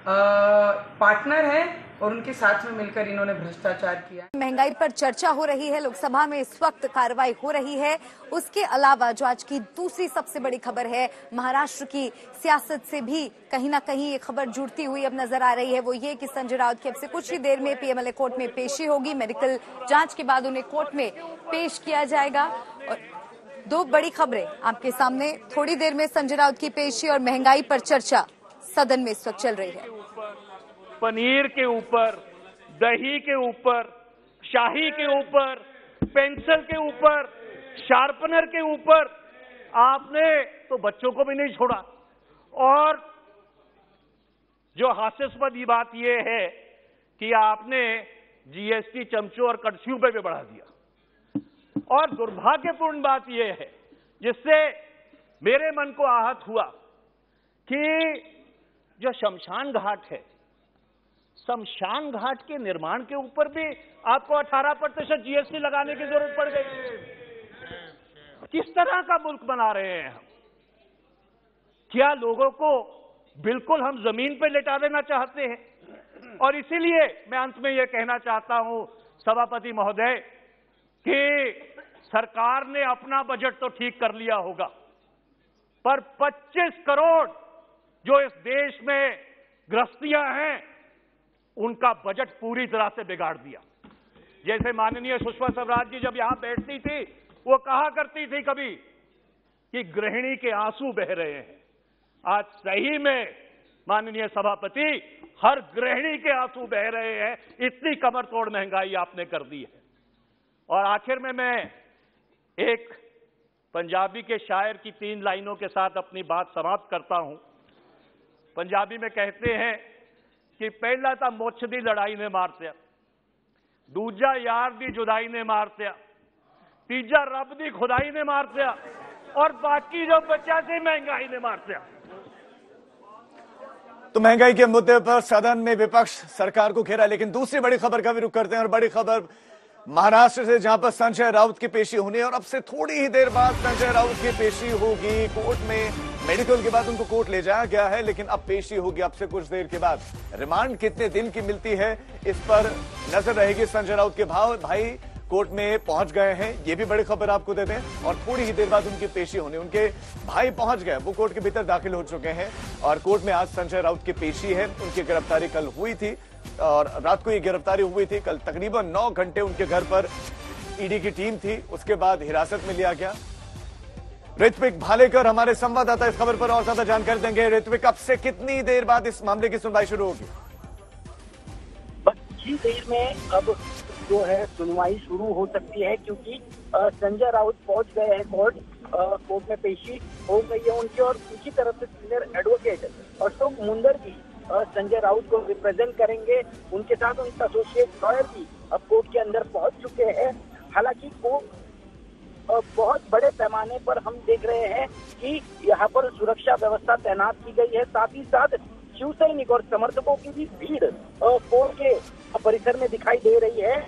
पार्टनर हैं और उनके साथ में मिलकर इन्होंने भ्रष्टाचार किया। महंगाई पर चर्चा हो रही है, लोकसभा में इस वक्त कार्रवाई हो रही है। उसके अलावा जो आज की दूसरी सबसे बड़ी खबर है, महाराष्ट्र की सियासत से भी कहीं ना कहीं ये खबर जुड़ती हुई अब नजर आ रही है, वो ये कि संजय राउत की अब से कुछ ही देर में पीएमएलए कोर्ट में पेशी होगी। मेडिकल जांच के बाद उन्हें कोर्ट में पेश किया जाएगा। और दो बड़ी खबरें आपके सामने, थोड़ी देर में संजय राउत की पेशी और महंगाई पर चर्चा सदन में इस वक्त चल रही है। पनीर के ऊपर, दही के ऊपर, शाही के ऊपर, पेंसिल के ऊपर, शार्पनर के ऊपर आपने तो बच्चों को भी नहीं छोड़ा। और जो हास्यास्पद ये बात यह है कि आपने जीएसटी चमचों और कड़छियों पे भी बढ़ा दिया। और दुर्भाग्यपूर्ण बात यह है, जिससे मेरे मन को आहत हुआ, कि जो शमशान घाट है, शमशान घाट के निर्माण के ऊपर भी आपको 18% जीएसटी लगाने की जरूरत पड़ गई। किस तरह का मुल्क बना रहे हैं हम? क्या लोगों को बिल्कुल हम जमीन पे लेटा देना चाहते हैं? और इसीलिए मैं अंत में यह कहना चाहता हूं सभापति महोदय कि सरकार ने अपना बजट तो ठीक कर लिया होगा, पर 25 करोड़ जो इस देश में गृहस्थियां हैं, उनका बजट पूरी तरह से बिगाड़ दिया। जैसे माननीय सुषमा स्वराज जी जब यहां बैठती थी, वो कहा करती थी कभी कि गृहिणी के आंसू बह रहे हैं। आज सही में माननीय सभापति, हर गृहिणी के आंसू बह रहे हैं, इतनी कमर तोड़ महंगाई आपने कर दी है। और आखिर में मैं एक पंजाबी के शायर की 3 लाइनों के साथ अपनी बात समाप्त करता हूं। पंजाबी में कहते हैं कि पहला तो मुछ दी लड़ाई ने मारत्या, दूजा यार दी जुदाई ने मारत्या, तीजा रब दी खुदाई ने मारत्या, और बाकी जो बचा से महंगाई ने मारत्या। तो महंगाई के मुद्दे पर सदन में विपक्ष सरकार को घेरा। लेकिन दूसरी बड़ी खबर का भी रुख करते हैं, और बड़ी खबर महाराष्ट्र से, जहां पर संजय राउत की पेशी होनी है। और अब से थोड़ी ही देर बाद संजय राउत की पेशी होगी कोर्ट में। मेडिकल के बाद उनको कोर्ट ले जाया गया है, लेकिन अब पेशी होगी अब से कुछ देर के बाद। रिमांड कितने दिन की मिलती है, इस पर नजर रहेगी। संजय राउत के भाई कोर्ट में पहुंच गए हैं, ये भी बड़ी खबर आपको देते हैं। और थोड़ी ही देर बाद उनकी पेशी होनी, उनके भाई पहुंच गए, वो कोर्ट के भीतर दाखिल हो चुके हैं। और कोर्ट में आज संजय राउत की पेशी है। उनकी गिरफ्तारी कल हुई थी और रात को ये गिरफ्तारी हुई थी। कल तकरीबन 9 घंटे उनके घर पर ईडी की टीम थी, उसके बाद हिरासत में लिया गया। ऋत्विक भालेकर हमारे संवाददाता इस खबर पर और ज्यादा जानकारी देंगे। ऋत्विक, अब से कितनी देर बाद इस मामले की सुनवाई शुरू होगी? बस कुछ ही देर में अब जो है सुनवाई शुरू हो सकती है, क्योंकि संजय राउत पहुंच गए हैं कोर्ट में पेशी हो गई है उनकी। और उनकी तरफ से सीनियर एडवोकेट अशोक मुंदर भी संजय राउत को रिप्रेजेंट करेंगे। उनके साथ उनका एसोसिएट लॉयर भी अब कोर्ट के अंदर पहुंच चुके हैं। हालांकि कोर्ट बहुत बड़े पैमाने पर हम देख रहे हैं कि यहाँ पर सुरक्षा व्यवस्था तैनात की गई है। साथ ही साथ शिवसैनिक और समर्थकों की भी भीड़ कोर्ट के परिसर में दिखाई दे रही है।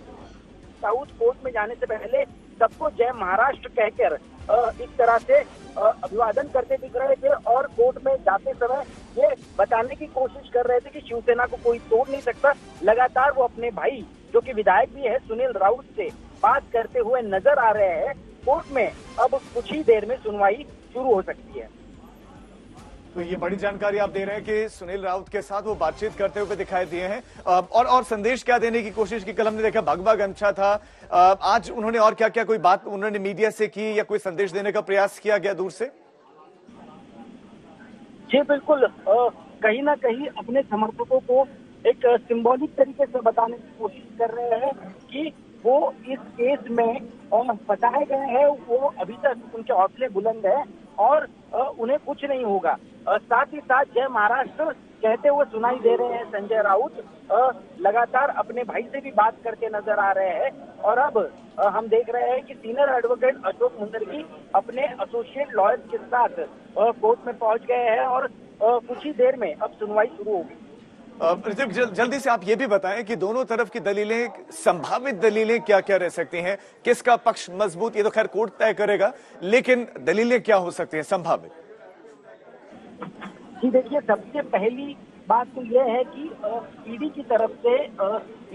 साउथ कोर्ट में जाने से पहले सबको जय महाराष्ट्र कहकर इस तरह से अभिवादन करते दिख रहे थे और कोर्ट में जाते समय ये बताने की कोशिश कर रहे थे कि शिवसेना को कोई तोड़ नहीं सकता। लगातार वो अपने भाई जो कि विधायक भी है सुनील राउत से बात करते हुए नजर आ रहे हैं। कोर्ट में अब कुछ ही देर में सुनवाई शुरू हो सकती है। तो ये बड़ी जानकारी आप दे रहे हैं कि सुनील राउत के साथ वो बातचीत करते हुए दिखाई दिए हैं। और संदेश क्या देने की कोशिश की? कल हमने देखा भगवा गमछा था, आज उन्होंने और क्या क्या कोई बात उन्होंने मीडिया से की या कोई संदेश देने का प्रयास किया गया दूर से? जी बिल्कुल, कहीं ना कहीं अपने समर्थकों को एक सिंबॉलिक तरीके से बताने की कोशिश कर रहे हैं कि वो इस केस में फंसाए गए हैं, वो अभी तक उनके हौसले बुलंद है और उन्हें कुछ नहीं होगा। साथ ही साथ जय महाराष्ट्र कहते हुए सुनाई दे रहे हैं संजय राउत। लगातार अपने भाई से भी बात करते नजर आ रहे हैं और अब हम देख रहे हैं कि सीनियर एडवोकेट अशोक मुंदरगी अपने एसोसिएट लॉयर के साथ कोर्ट में पहुंच गए हैं और कुछ ही देर में अब सुनवाई शुरू होगी। ऋतिक, जल्दी से आप ये भी बताएं कि दोनों तरफ की दलीलें, संभावित दलीलें क्या क्या रह सकती हैं, किसका पक्ष मजबूत, ये तो खैर कोर्ट तय करेगा, लेकिन दलीलें क्या हो सकती हैं संभावित? जी देखिए, सबसे पहली बात तो यह है कि ईडी की तरफ से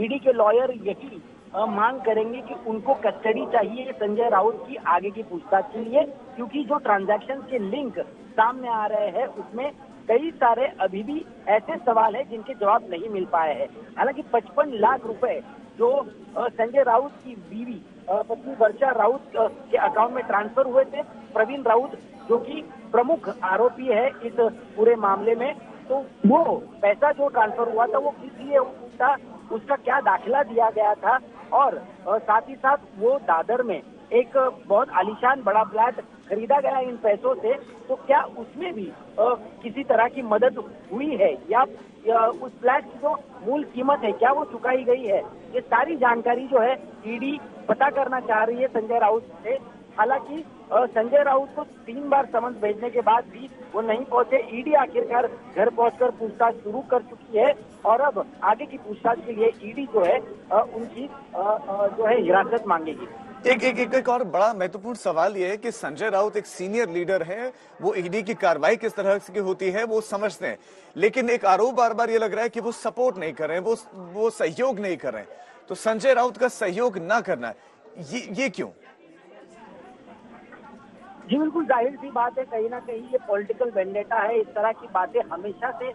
ईडी के लॉयर यही मांग करेंगे कि उनको कस्टडी चाहिए संजय राउत की आगे की पूछताछ के लिए, क्योंकि जो ट्रांजैक्शन के लिंक सामने आ रहे हैं उसमें कई सारे अभी भी ऐसे सवाल हैं जिनके जवाब नहीं मिल पाए हैं। हालांकि 55 लाख रुपए जो संजय राउत की बीवी पत्नी वर्षा राउत के अकाउंट में ट्रांसफर हुए थे, प्रवीण राउत जो कि प्रमुख आरोपी है इस पूरे मामले में, तो वो पैसा जो ट्रांसफर हुआ था वो किस लिए था, उसका क्या दाखिला दिया गया था और साथ ही साथ वो दादर में एक बहुत आलीशान बड़ा फ्लैट खरीदा गया इन पैसों से, तो क्या उसमें भी किसी तरह की मदद हुई है या उस फ्लैट की जो मूल कीमत है क्या वो चुकाई गई है, ये सारी जानकारी जो है ईडी पता करना चाह रही है संजय राउत से। हालांकि संजय राउत को 3 बार समन भेजने के बाद भी वो नहीं पहुंचे। ईडी आखिरकार घर पहुंचकर पूछताछ शुरू कर चुकी है और अब आगे की पूछताछ के लिए ईडी जो है उनकी जो है हिरासत मांगेगी। एक और बड़ा महत्वपूर्ण सवाल यह है कि संजय राउत एक सीनियर लीडर है, वो ईडी की कार्रवाई किस तरह की होती है वो समझते हैं, लेकिन एक आरोप बार बार ये लग रहा है कि वो सपोर्ट नहीं कर रहे हैं, वो सहयोग नहीं कर रहे हैं। तो संजय राउत का सहयोग ना करना ये क्यों? जी बिल्कुल, जाहिर सी बात है, कहीं ना कहीं ये पॉलिटिकल वेंडेटा है। इस तरह की बातें हमेशा से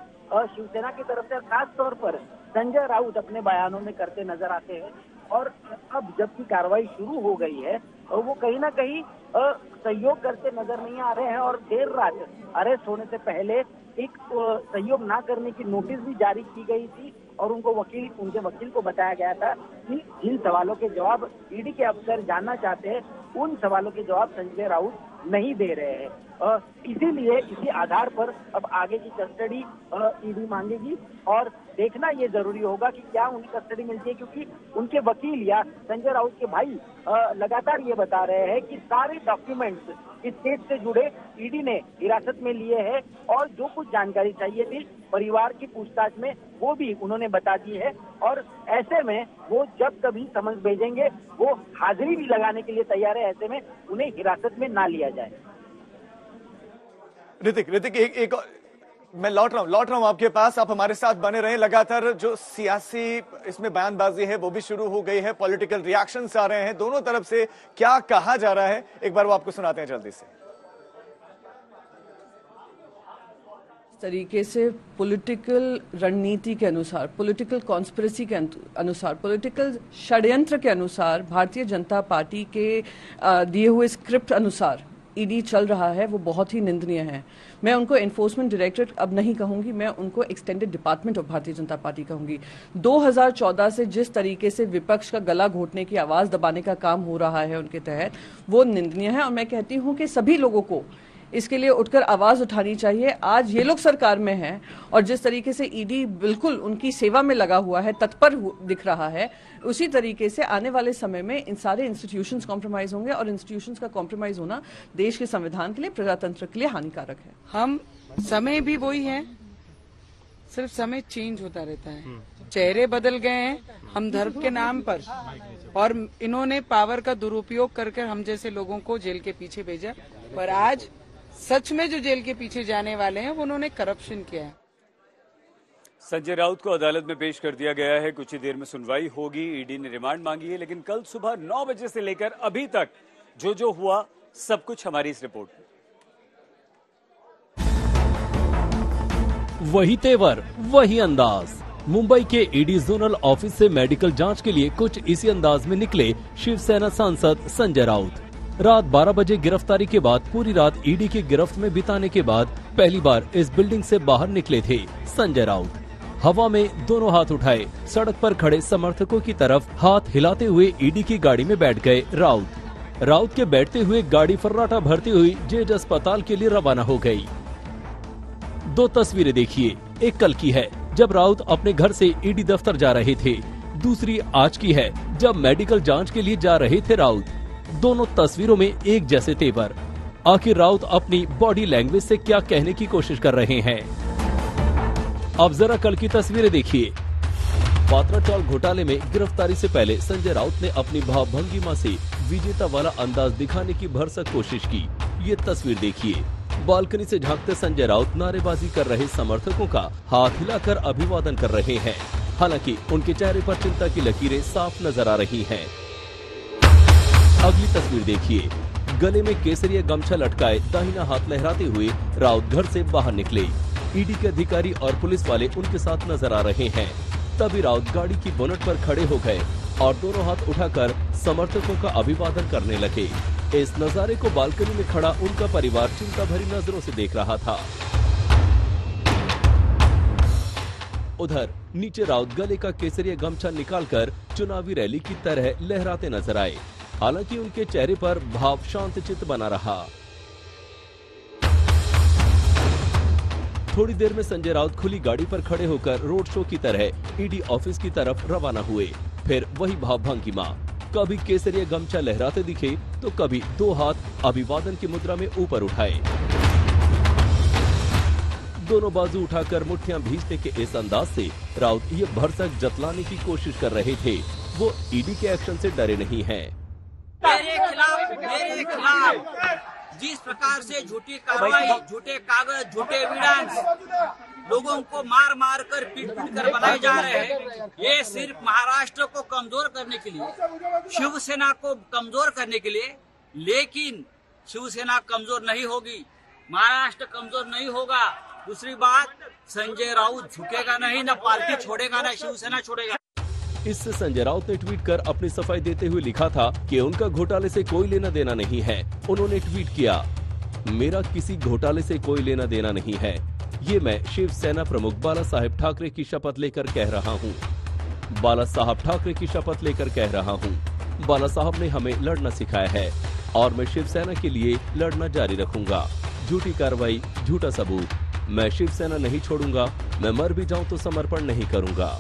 शिवसेना की तरफ से खास तौर पर संजय राउत अपने बयानों में करते नजर आते हैं और अब जबकि कार्रवाई शुरू हो गई है वो कहीं ना कहीं सहयोग करते नजर नहीं आ रहे हैं और देर रात अरेस्ट होने से पहले एक सहयोग ना करने की नोटिस भी जारी की गई थी और उनके वकील को बताया गया था कि जिन सवालों के जवाब ईडी के अफसर जानना चाहते हैं उन सवालों के जवाब संजय राउत नहीं दे रहे हैं। इसीलिए इसी आधार पर अब आगे की कस्टडी ईडी मांगेगी और देखना ये जरूरी होगा कि क्या उन्हें कस्टडी मिलती है, क्योंकि उनके वकील या संजय राउत के भाई लगातार ये बता रहे हैं कि सारे डॉक्यूमेंट्स इस केस से जुड़े ईडी ने हिरासत में लिए हैं और जो कुछ जानकारी चाहिए थी परिवार की पूछताछ में वो भी उन्होंने बता दी है और ऐसे में वो जब कभी समन भेजेंगे वो हाजिरी भी लगाने के लिए तैयार है, ऐसे में उन्हें हिरासत में ना लिया जाए। ऋतिक एक मैं लौट रहा हूं आपके पास, आप हमारे साथ बने रहें। लगातार जो सियासी इसमें बयानबाजी है वो भी शुरू हो गई है, पॉलिटिकल रिएक्शंस आ रहे हैं दोनों तरफ से, क्या कहा जा रहा है एक बार वो आपको सुनाते हैं जल्दी से। तरीके से पॉलिटिकल रणनीति के अनुसार, पॉलिटिकल कॉन्स्पिरेसी के अनुसार, पॉलिटिकल षड्यंत्र के अनुसार भारतीय जनता पार्टी के दिए हुए स्क्रिप्ट अनुसार ईडी चल रहा है, वो बहुत ही निंदनीय है। मैं उनको एनफोर्समेंट डायरेक्टरेट अब नहीं कहूंगी, मैं उनको extended department of Bharatiya Janata party कहूंगी। 2014 से जिस तरीके से विपक्ष का गला घोटने की, आवाज दबाने का काम हो रहा है उनके तहत, वो निंदनीय है और मैं कहती हूं कि सभी लोगों को इसके लिए उठकर आवाज उठानी चाहिए। आज ये लोग सरकार में हैं और जिस तरीके से ईडी बिल्कुल उनकी सेवा में लगा हुआ है, तत्पर दिख रहा है, उसी तरीके से आने वाले समय में इन सारे इंस्टीट्यूशंस कॉम्प्रोमाइज होंगे और इंस्टीट्यूशंस का कॉम्प्रोमाइज होना देश के संविधान के लिए, प्रजातंत्र के लिए हानिकारक है। हम समय भी वही है, सिर्फ समय चेंज होता रहता है, चेहरे बदल गए हैं हम धर्म के नाम पर, और इन्होंने पावर का दुरुपयोग करके हम जैसे लोगों को जेल के पीछे भेजा। पर आज सच में जो जेल के पीछे जाने वाले हैं वो उन्होंने करप्शन किया है। संजय राउत को अदालत में पेश कर दिया गया है। कुछ ही देर में सुनवाई होगी। ईडी ने रिमांड मांगी है, लेकिन कल सुबह 9 बजे से लेकर अभी तक जो हुआ सब कुछ हमारी इस रिपोर्ट में। वही तेवर, वही अंदाज। मुंबई के ईडी जोनल ऑफिस से मेडिकल जांच के लिए कुछ इसी अंदाज में निकले शिवसेना सांसद संजय राउत। रात 12 बजे गिरफ्तारी के बाद पूरी रात ईडी की गिरफ्त में बिताने के बाद पहली बार इस बिल्डिंग से बाहर निकले थे संजय राउत। हवा में दोनों हाथ उठाए सड़क पर खड़े समर्थकों की तरफ हाथ हिलाते हुए ईडी की गाड़ी में बैठ गए राउत के बैठते हुए गाड़ी फर्राटा भरती हुई जेज अस्पताल के लिए रवाना हो गई। 2 तस्वीरें देखिए, एक कल की है जब राउत अपने घर से ईडी दफ्तर जा रहे थे, दूसरी आज की है जब मेडिकल जांच के लिए जा रहे थे राउत। दोनों तस्वीरों में एक जैसे तेवर। आखिर राउत अपनी बॉडी लैंग्वेज से क्या कहने की कोशिश कर रहे हैं? अब जरा कल की तस्वीरें देखिए। पात्रा चावल घोटाले में गिरफ्तारी से पहले संजय राउत ने अपनी भावभंगिमा से विजेता वाला अंदाज दिखाने की भरसक कोशिश की। ये तस्वीर देखिए। बालकनी से झांकते संजय राउत नारेबाजी कर रहे समर्थकों का हाथ हिलाकर अभिवादन कर रहे हैं। हालांकि उनके चेहरे पर चिंता की लकीरें साफ नजर आ रही हैं। अगली तस्वीर देखिए। गले में केसरिया गमछा लटकाए दाहिना हाथ लहराते हुए राउत घर से बाहर निकले। ईडी के अधिकारी और पुलिस वाले उनके साथ नजर आ रहे हैं। तभी राउत गाड़ी की बोनट पर खड़े हो गए और दोनों हाथ उठाकर समर्थकों का अभिवादन करने लगे। इस नजारे को बालकनी में खड़ा उनका परिवार चिंता भरी नजरों से देख रहा था। उधर नीचे राउत गले का केसरिया गमछा निकालकर चुनावी रैली की तरह लहराते नजर आए। हालांकि उनके चेहरे पर भाव शांतचित्त बना रहा। थोड़ी देर में संजय राउत खुली गाड़ी पर खड़े होकर रोड शो की तरह ईडी ऑफिस की तरफ रवाना हुए। फिर वही भावभंगिमा, कभी केसरिया गमछा लहराते दिखे तो कभी 2 हाथ अभिवादन की मुद्रा में ऊपर उठाए। दोनों बाजू उठाकर मुट्ठियां भींचने के इस अंदाज से राउत ये भरसक जतलाने की कोशिश कर रहे थे वो ईडी के एक्शन से डरे नहीं हैं। मेरे खिलाफ जिस प्रकार से झूठी कार्रवाई, झूठे कागज, झूठे एविडेंस लोगों को मार मार कर पीट कर बनाए जा रहे हैं, ये सिर्फ महाराष्ट्र को कमजोर करने के लिए, शिवसेना को कमजोर करने के लिए। लेकिन शिवसेना कमजोर नहीं होगी, महाराष्ट्र कमजोर नहीं होगा। दूसरी बात, संजय राउत झुकेगा नहीं, न पार्टी छोड़ेगा, न शिवसेना छोड़ेगा। इससे संजय राउत ने ट्वीट कर अपनी सफाई देते हुए लिखा था कि उनका घोटाले से कोई लेना देना नहीं है। उन्होंने ट्वीट किया, मेरा किसी घोटाले से कोई लेना देना नहीं है। ये मैं शिवसेना प्रमुख बाला साहेब ठाकरे की शपथ लेकर कह रहा हूँ। बाला साहब ठाकरे की शपथ लेकर कह रहा हूँ। बाला साहब ने हमें लड़ना सिखाया है और मैं शिवसेना के लिए लड़ना जारी रखूंगा। झूठी कार्रवाई, झूठा सबूत, मैं शिवसेना नहीं छोड़ूंगा। मैं मर भी जाऊं तो समर्पण नहीं करूंगा।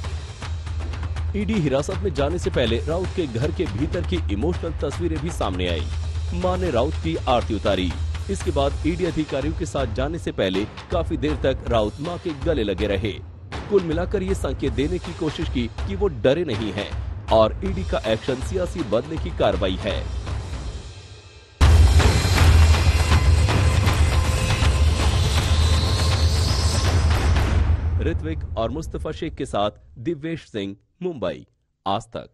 ईडी हिरासत में जाने से पहले राउत के घर के भीतर की इमोशनल तस्वीरें भी सामने आई। मां ने राउत की आरती उतारी। इसके बाद ईडी अधिकारियों के साथ जाने से पहले काफी देर तक राउत मां के गले लगे रहे। कुल मिलाकर ये संकेत देने की कोशिश की कि वो डरे नहीं हैं और ईडी का एक्शन सियासी बदले की कार्रवाई है। ऋत्विक और मुस्तफा शेख के साथ दिव्येश सिंह, मुंबई, आज तक।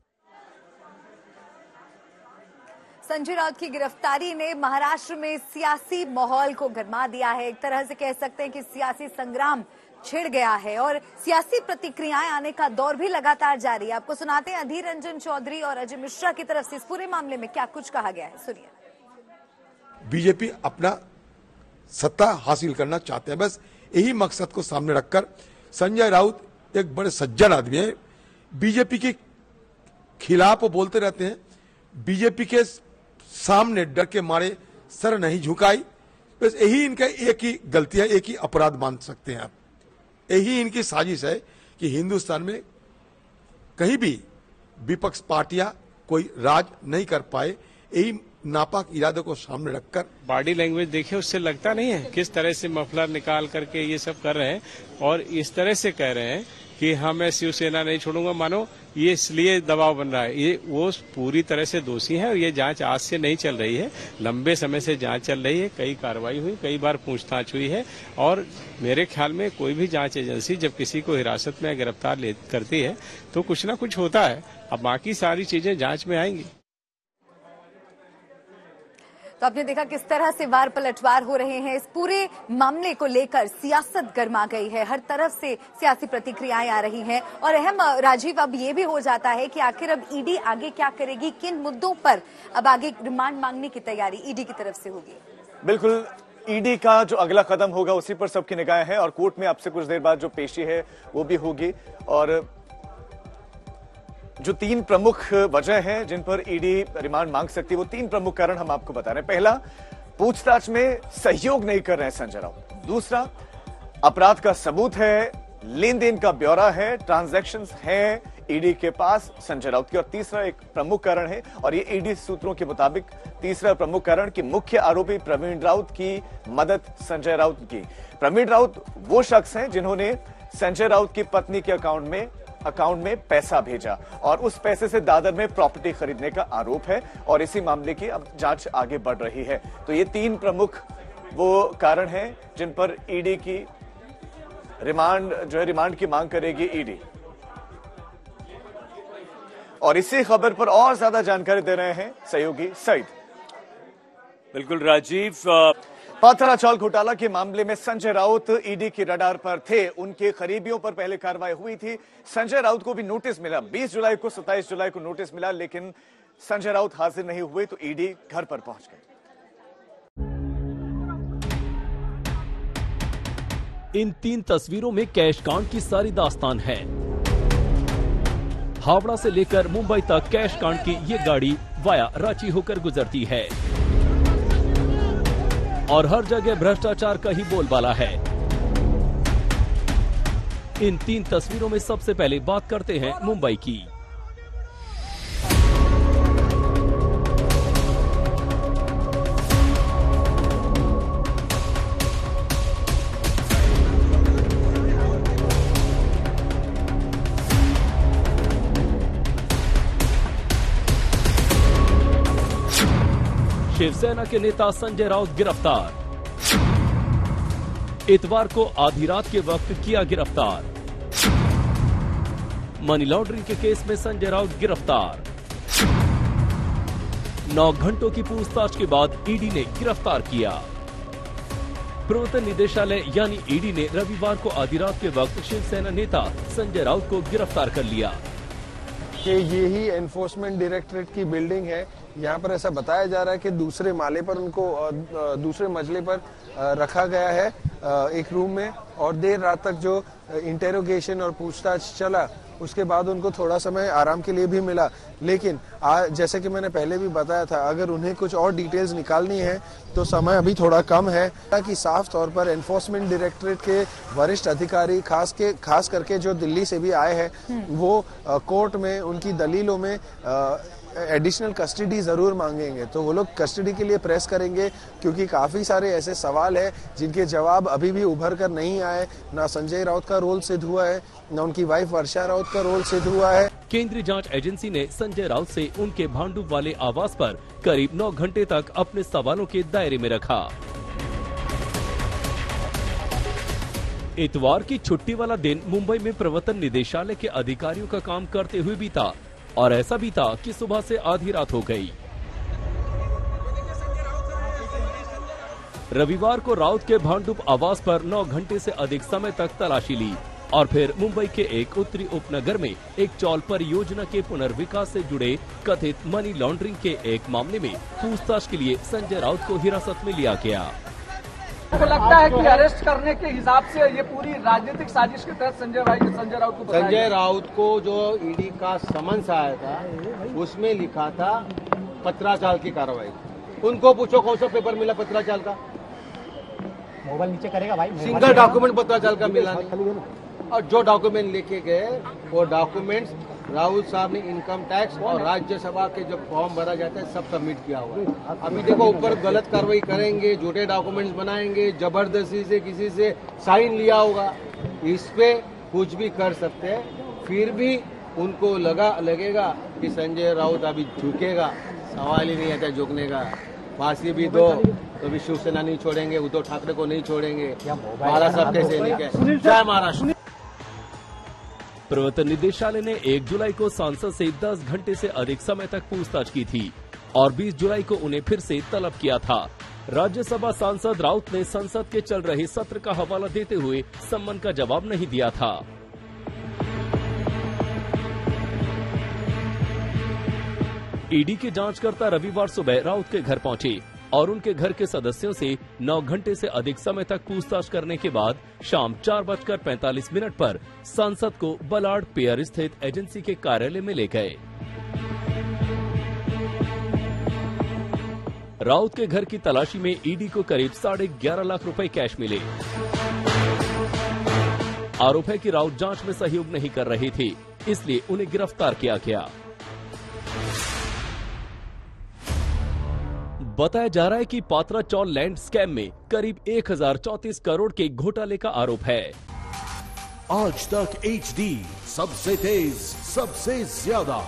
संजय राउत की गिरफ्तारी ने महाराष्ट्र में सियासी माहौल को गरमा दिया है। एक तरह से कह सकते हैं कि सियासी संग्राम छिड़ गया है और सियासी प्रतिक्रियाएं आने का दौर भी लगातार जारी है। आपको सुनाते हैं अधीर रंजन चौधरी और अजय मिश्रा की तरफ से इस पूरे मामले में क्या कुछ कहा गया है, सुनिए। बीजेपी अपना सत्ता हासिल करना चाहते हैं, बस यही मकसद को सामने रखकर संजय राउत एक बड़े सज्जन आदमी है। बीजेपी के खिलाफ वो बोलते रहते हैं, बीजेपी के सामने डर के मारे सर नहीं झुकाई। बस यही इनका एक ही गलती है, एक ही अपराध मान सकते हैं आप। यही इनकी साजिश है कि हिंदुस्तान में कहीं भी विपक्ष पार्टियां कोई राज नहीं कर पाए। यही नापाक इरादे को सामने रखकर बॉडी लैंग्वेज देखिए, उससे लगता नहीं है किस तरह से मफलर निकाल करके ये सब कर रहे हैं और इस तरह से कह रहे हैं कि हाँ मैं शिवसेना नहीं छोड़ूंगा। मानो ये इसलिए दबाव बन रहा है, ये वो पूरी तरह से दोषी है और ये जांच आज से नहीं चल रही है, लंबे समय से जांच चल रही है, कई कार्रवाई हुई, कई बार पूछताछ हुई है और मेरे ख्याल में कोई भी जांच एजेंसी जब किसी को हिरासत में गिरफ्तार करती है तो कुछ ना कुछ होता है। अब बाकी सारी चीजें जांच में आएंगी। तो आपने देखा किस तरह से वार पलटवार हो रहे हैं। इस पूरे मामले को लेकर सियासत गर्मा गई है, हर तरफ से सियासी प्रतिक्रियाएं आ रही हैं और अहम राजीव अब ये भी हो जाता है कि आखिर अब ईडी आगे क्या करेगी, किन मुद्दों पर अब आगे रिमांड मांगने की तैयारी ईडी की तरफ से होगी। बिल्कुल, ईडी का जो अगला कदम होगा उसी पर सबकी निगाहें हैं और कोर्ट में आपसे कुछ देर बाद जो पेशी है वो भी होगी। और जो 3 प्रमुख वजह हैं जिन पर ईडी रिमांड मांग सकती है, वो 3 प्रमुख कारण हम आपको बता रहे हैं। पहला, पूछताछ में सहयोग नहीं कर रहे हैं संजय राउत। दूसरा, अपराध का सबूत है, लेन देन का ब्यौरा है, ट्रांजैक्शंस हैं ईडी के पास संजय राउत की। और तीसरा एक प्रमुख कारण है, और ये ईडी सूत्रों के मुताबिक तीसरा प्रमुख कारण कि मुख्य आरोपी प्रवीण राउत की मदद संजय राउत की। प्रवीण राउत वो शख्स हैं जिन्होंने संजय राउत की पत्नी के अकाउंट में पैसा भेजा और उस पैसे से दादर में प्रॉपर्टी खरीदने का आरोप है और इसी मामले की अब जांच आगे बढ़ रही है। तो ये 3 प्रमुख वो कारण हैं जिन पर ईडी की रिमांड की मांग करेगी ईडी। और इसी खबर पर और ज्यादा जानकारी दे रहे हैं सहयोगी सईद। बिल्कुल राजीव, पाथरा चावल घोटाला के मामले में संजय राउत ईडी की रडार पर थे। उनके करीबियों पर पहले कार्रवाई हुई थी। संजय राउत को भी नोटिस मिला, 20 जुलाई को 27 जुलाई को नोटिस मिला, लेकिन संजय राउत हाजिर नहीं हुए तो ईडी घर पर पहुंच गई। इन 3 तस्वीरों में कैश काउंट की सारी दास्तान है। हावड़ा से लेकर मुंबई तक कैश काउंट की ये गाड़ी वाया रांची होकर गुजरती है और हर जगह भ्रष्टाचार का ही बोलबाला है। इन 3 तस्वीरों में सबसे पहले बात करते हैं मुंबई की। शिवसेना के नेता संजय राउत गिरफ्तार। इतवार को आधी रात के वक्त किया गिरफ्तार। मनी लॉन्ड्रिंग के केस में संजय राउत गिरफ्तार। 9 घंटों की पूछताछ के बाद ईडी ने गिरफ्तार किया। प्रवर्तन निदेशालय यानी ईडी ने रविवार को आधी रात के वक्त शिवसेना नेता संजय राउत को गिरफ्तार कर लिया। कि ये ही एनफोर्समेंट डायरेक्टरेट की बिल्डिंग है। यहाँ पर ऐसा बताया जा रहा है कि दूसरे माले पर उनको दूसरे मंजिले पर रखा गया है एक रूम में और देर रात तक जो इंटेरोगेशन और पूछताछ चला उसके बाद उनको थोड़ा समय आराम के लिए भी मिला। लेकिन जैसे कि मैंने पहले भी बताया था, अगर उन्हें कुछ और डिटेल्स निकालनी है तो समय अभी थोड़ा कम है। कि साफ तौर पर एनफोर्समेंट डायरेक्टरेट के वरिष्ठ अधिकारी खास करके जो दिल्ली से भी आए हैं वो कोर्ट में उनकी दलीलों में एडिशनल कस्टडी जरूर मांगेंगे। तो वो लोग कस्टडी के लिए प्रेस करेंगे क्योंकि काफी सारे ऐसे सवाल है जिनके जवाब अभी भी उभर कर नहीं आए। ना संजय राउत का रोल सिद्ध हुआ है, ना उनकी वाइफ वर्षा राउत का रोल सिद्ध हुआ है। केंद्रीय जांच एजेंसी ने संजय राउत से उनके भांडुप वाले आवास पर करीब 9 घंटे तक अपने सवालों के दायरे में रखा। इतवार की छुट्टी वाला दिन मुंबई में प्रवर्तन निदेशालय के अधिकारियों का काम करते हुए बीता और ऐसा भी था कि सुबह से आधी रात हो गई। रविवार को राउत के भांडुप आवास पर 9 घंटे से अधिक समय तक तलाशी ली और फिर मुंबई के एक उत्तरी उपनगर में एक चौल परियोजना के पुनर्विकास से जुड़े कथित मनी लॉन्ड्रिंग के एक मामले में पूछताछ के लिए संजय राउत को हिरासत में लिया गया। आपको लगता है कि अरेस्ट करने के हिसाब से ये पूरी राजनीतिक साजिश के तहत संजय राउत को संजय राउत को जो ईडी का समन्स आया था उसमें लिखा था पत्राचाल की कार्रवाई। उनको पूछो कौन सा पेपर मिला पत्राचाल का? मोबाइल नीचे करेगा भाई। सिंगल डॉक्यूमेंट पत्राचाल का मिला नहीं और जो डॉक्यूमेंट लेके गए वो डॉक्यूमेंट्स राउत साहब ने इनकम टैक्स और राज्यसभा के जब फॉर्म भरा जाता है सब सबमिट किया हुआ है। अभी देखो ऊपर गलत कार्रवाई करेंगे, झूठे डॉक्यूमेंट्स बनाएंगे, जबरदस्ती से किसी से साइन लिया होगा, इस पे कुछ भी कर सकते हैं। फिर भी उनको लगेगा कि संजय राउत अभी झुकेगा, सवाल ही नहीं आता झुकने का। फांसी भी दो तो भी शिवसेना नहीं छोड़ेंगे, उद्धव ठाकरे को नहीं छोड़ेंगे, 12 सबके सैनिक है। जय महाराष्ट्र। प्रवर्तन निदेशालय ने 1 जुलाई को सांसद से 10 घंटे से अधिक समय तक पूछताछ की थी और 20 जुलाई को उन्हें फिर से तलब किया था। राज्यसभा सांसद राउत ने संसद के चल रहे सत्र का हवाला देते हुए सम्मन का जवाब नहीं दिया था। ईडी के जांचकर्ता रविवार सुबह राउत के घर पहुंचे और उनके घर के सदस्यों से 9 घंटे से अधिक समय तक पूछताछ करने के बाद शाम 4:45 पर सांसद को बलाड पियर स्थित एजेंसी के कार्यालय में ले गए। राउत के घर की तलाशी में ईडी को करीब 11.5 लाख रुपए कैश मिले। आरोप है कि राउत जांच में सहयोग नहीं कर रहे थे, इसलिए उन्हें गिरफ्तार किया गया। बताया जा रहा है कि पात्रा चौल लैंड स्कैम में करीब 1034 करोड़ के घोटाले का आरोप है। आज तक HD सबसे तेज सबसे ज्यादा।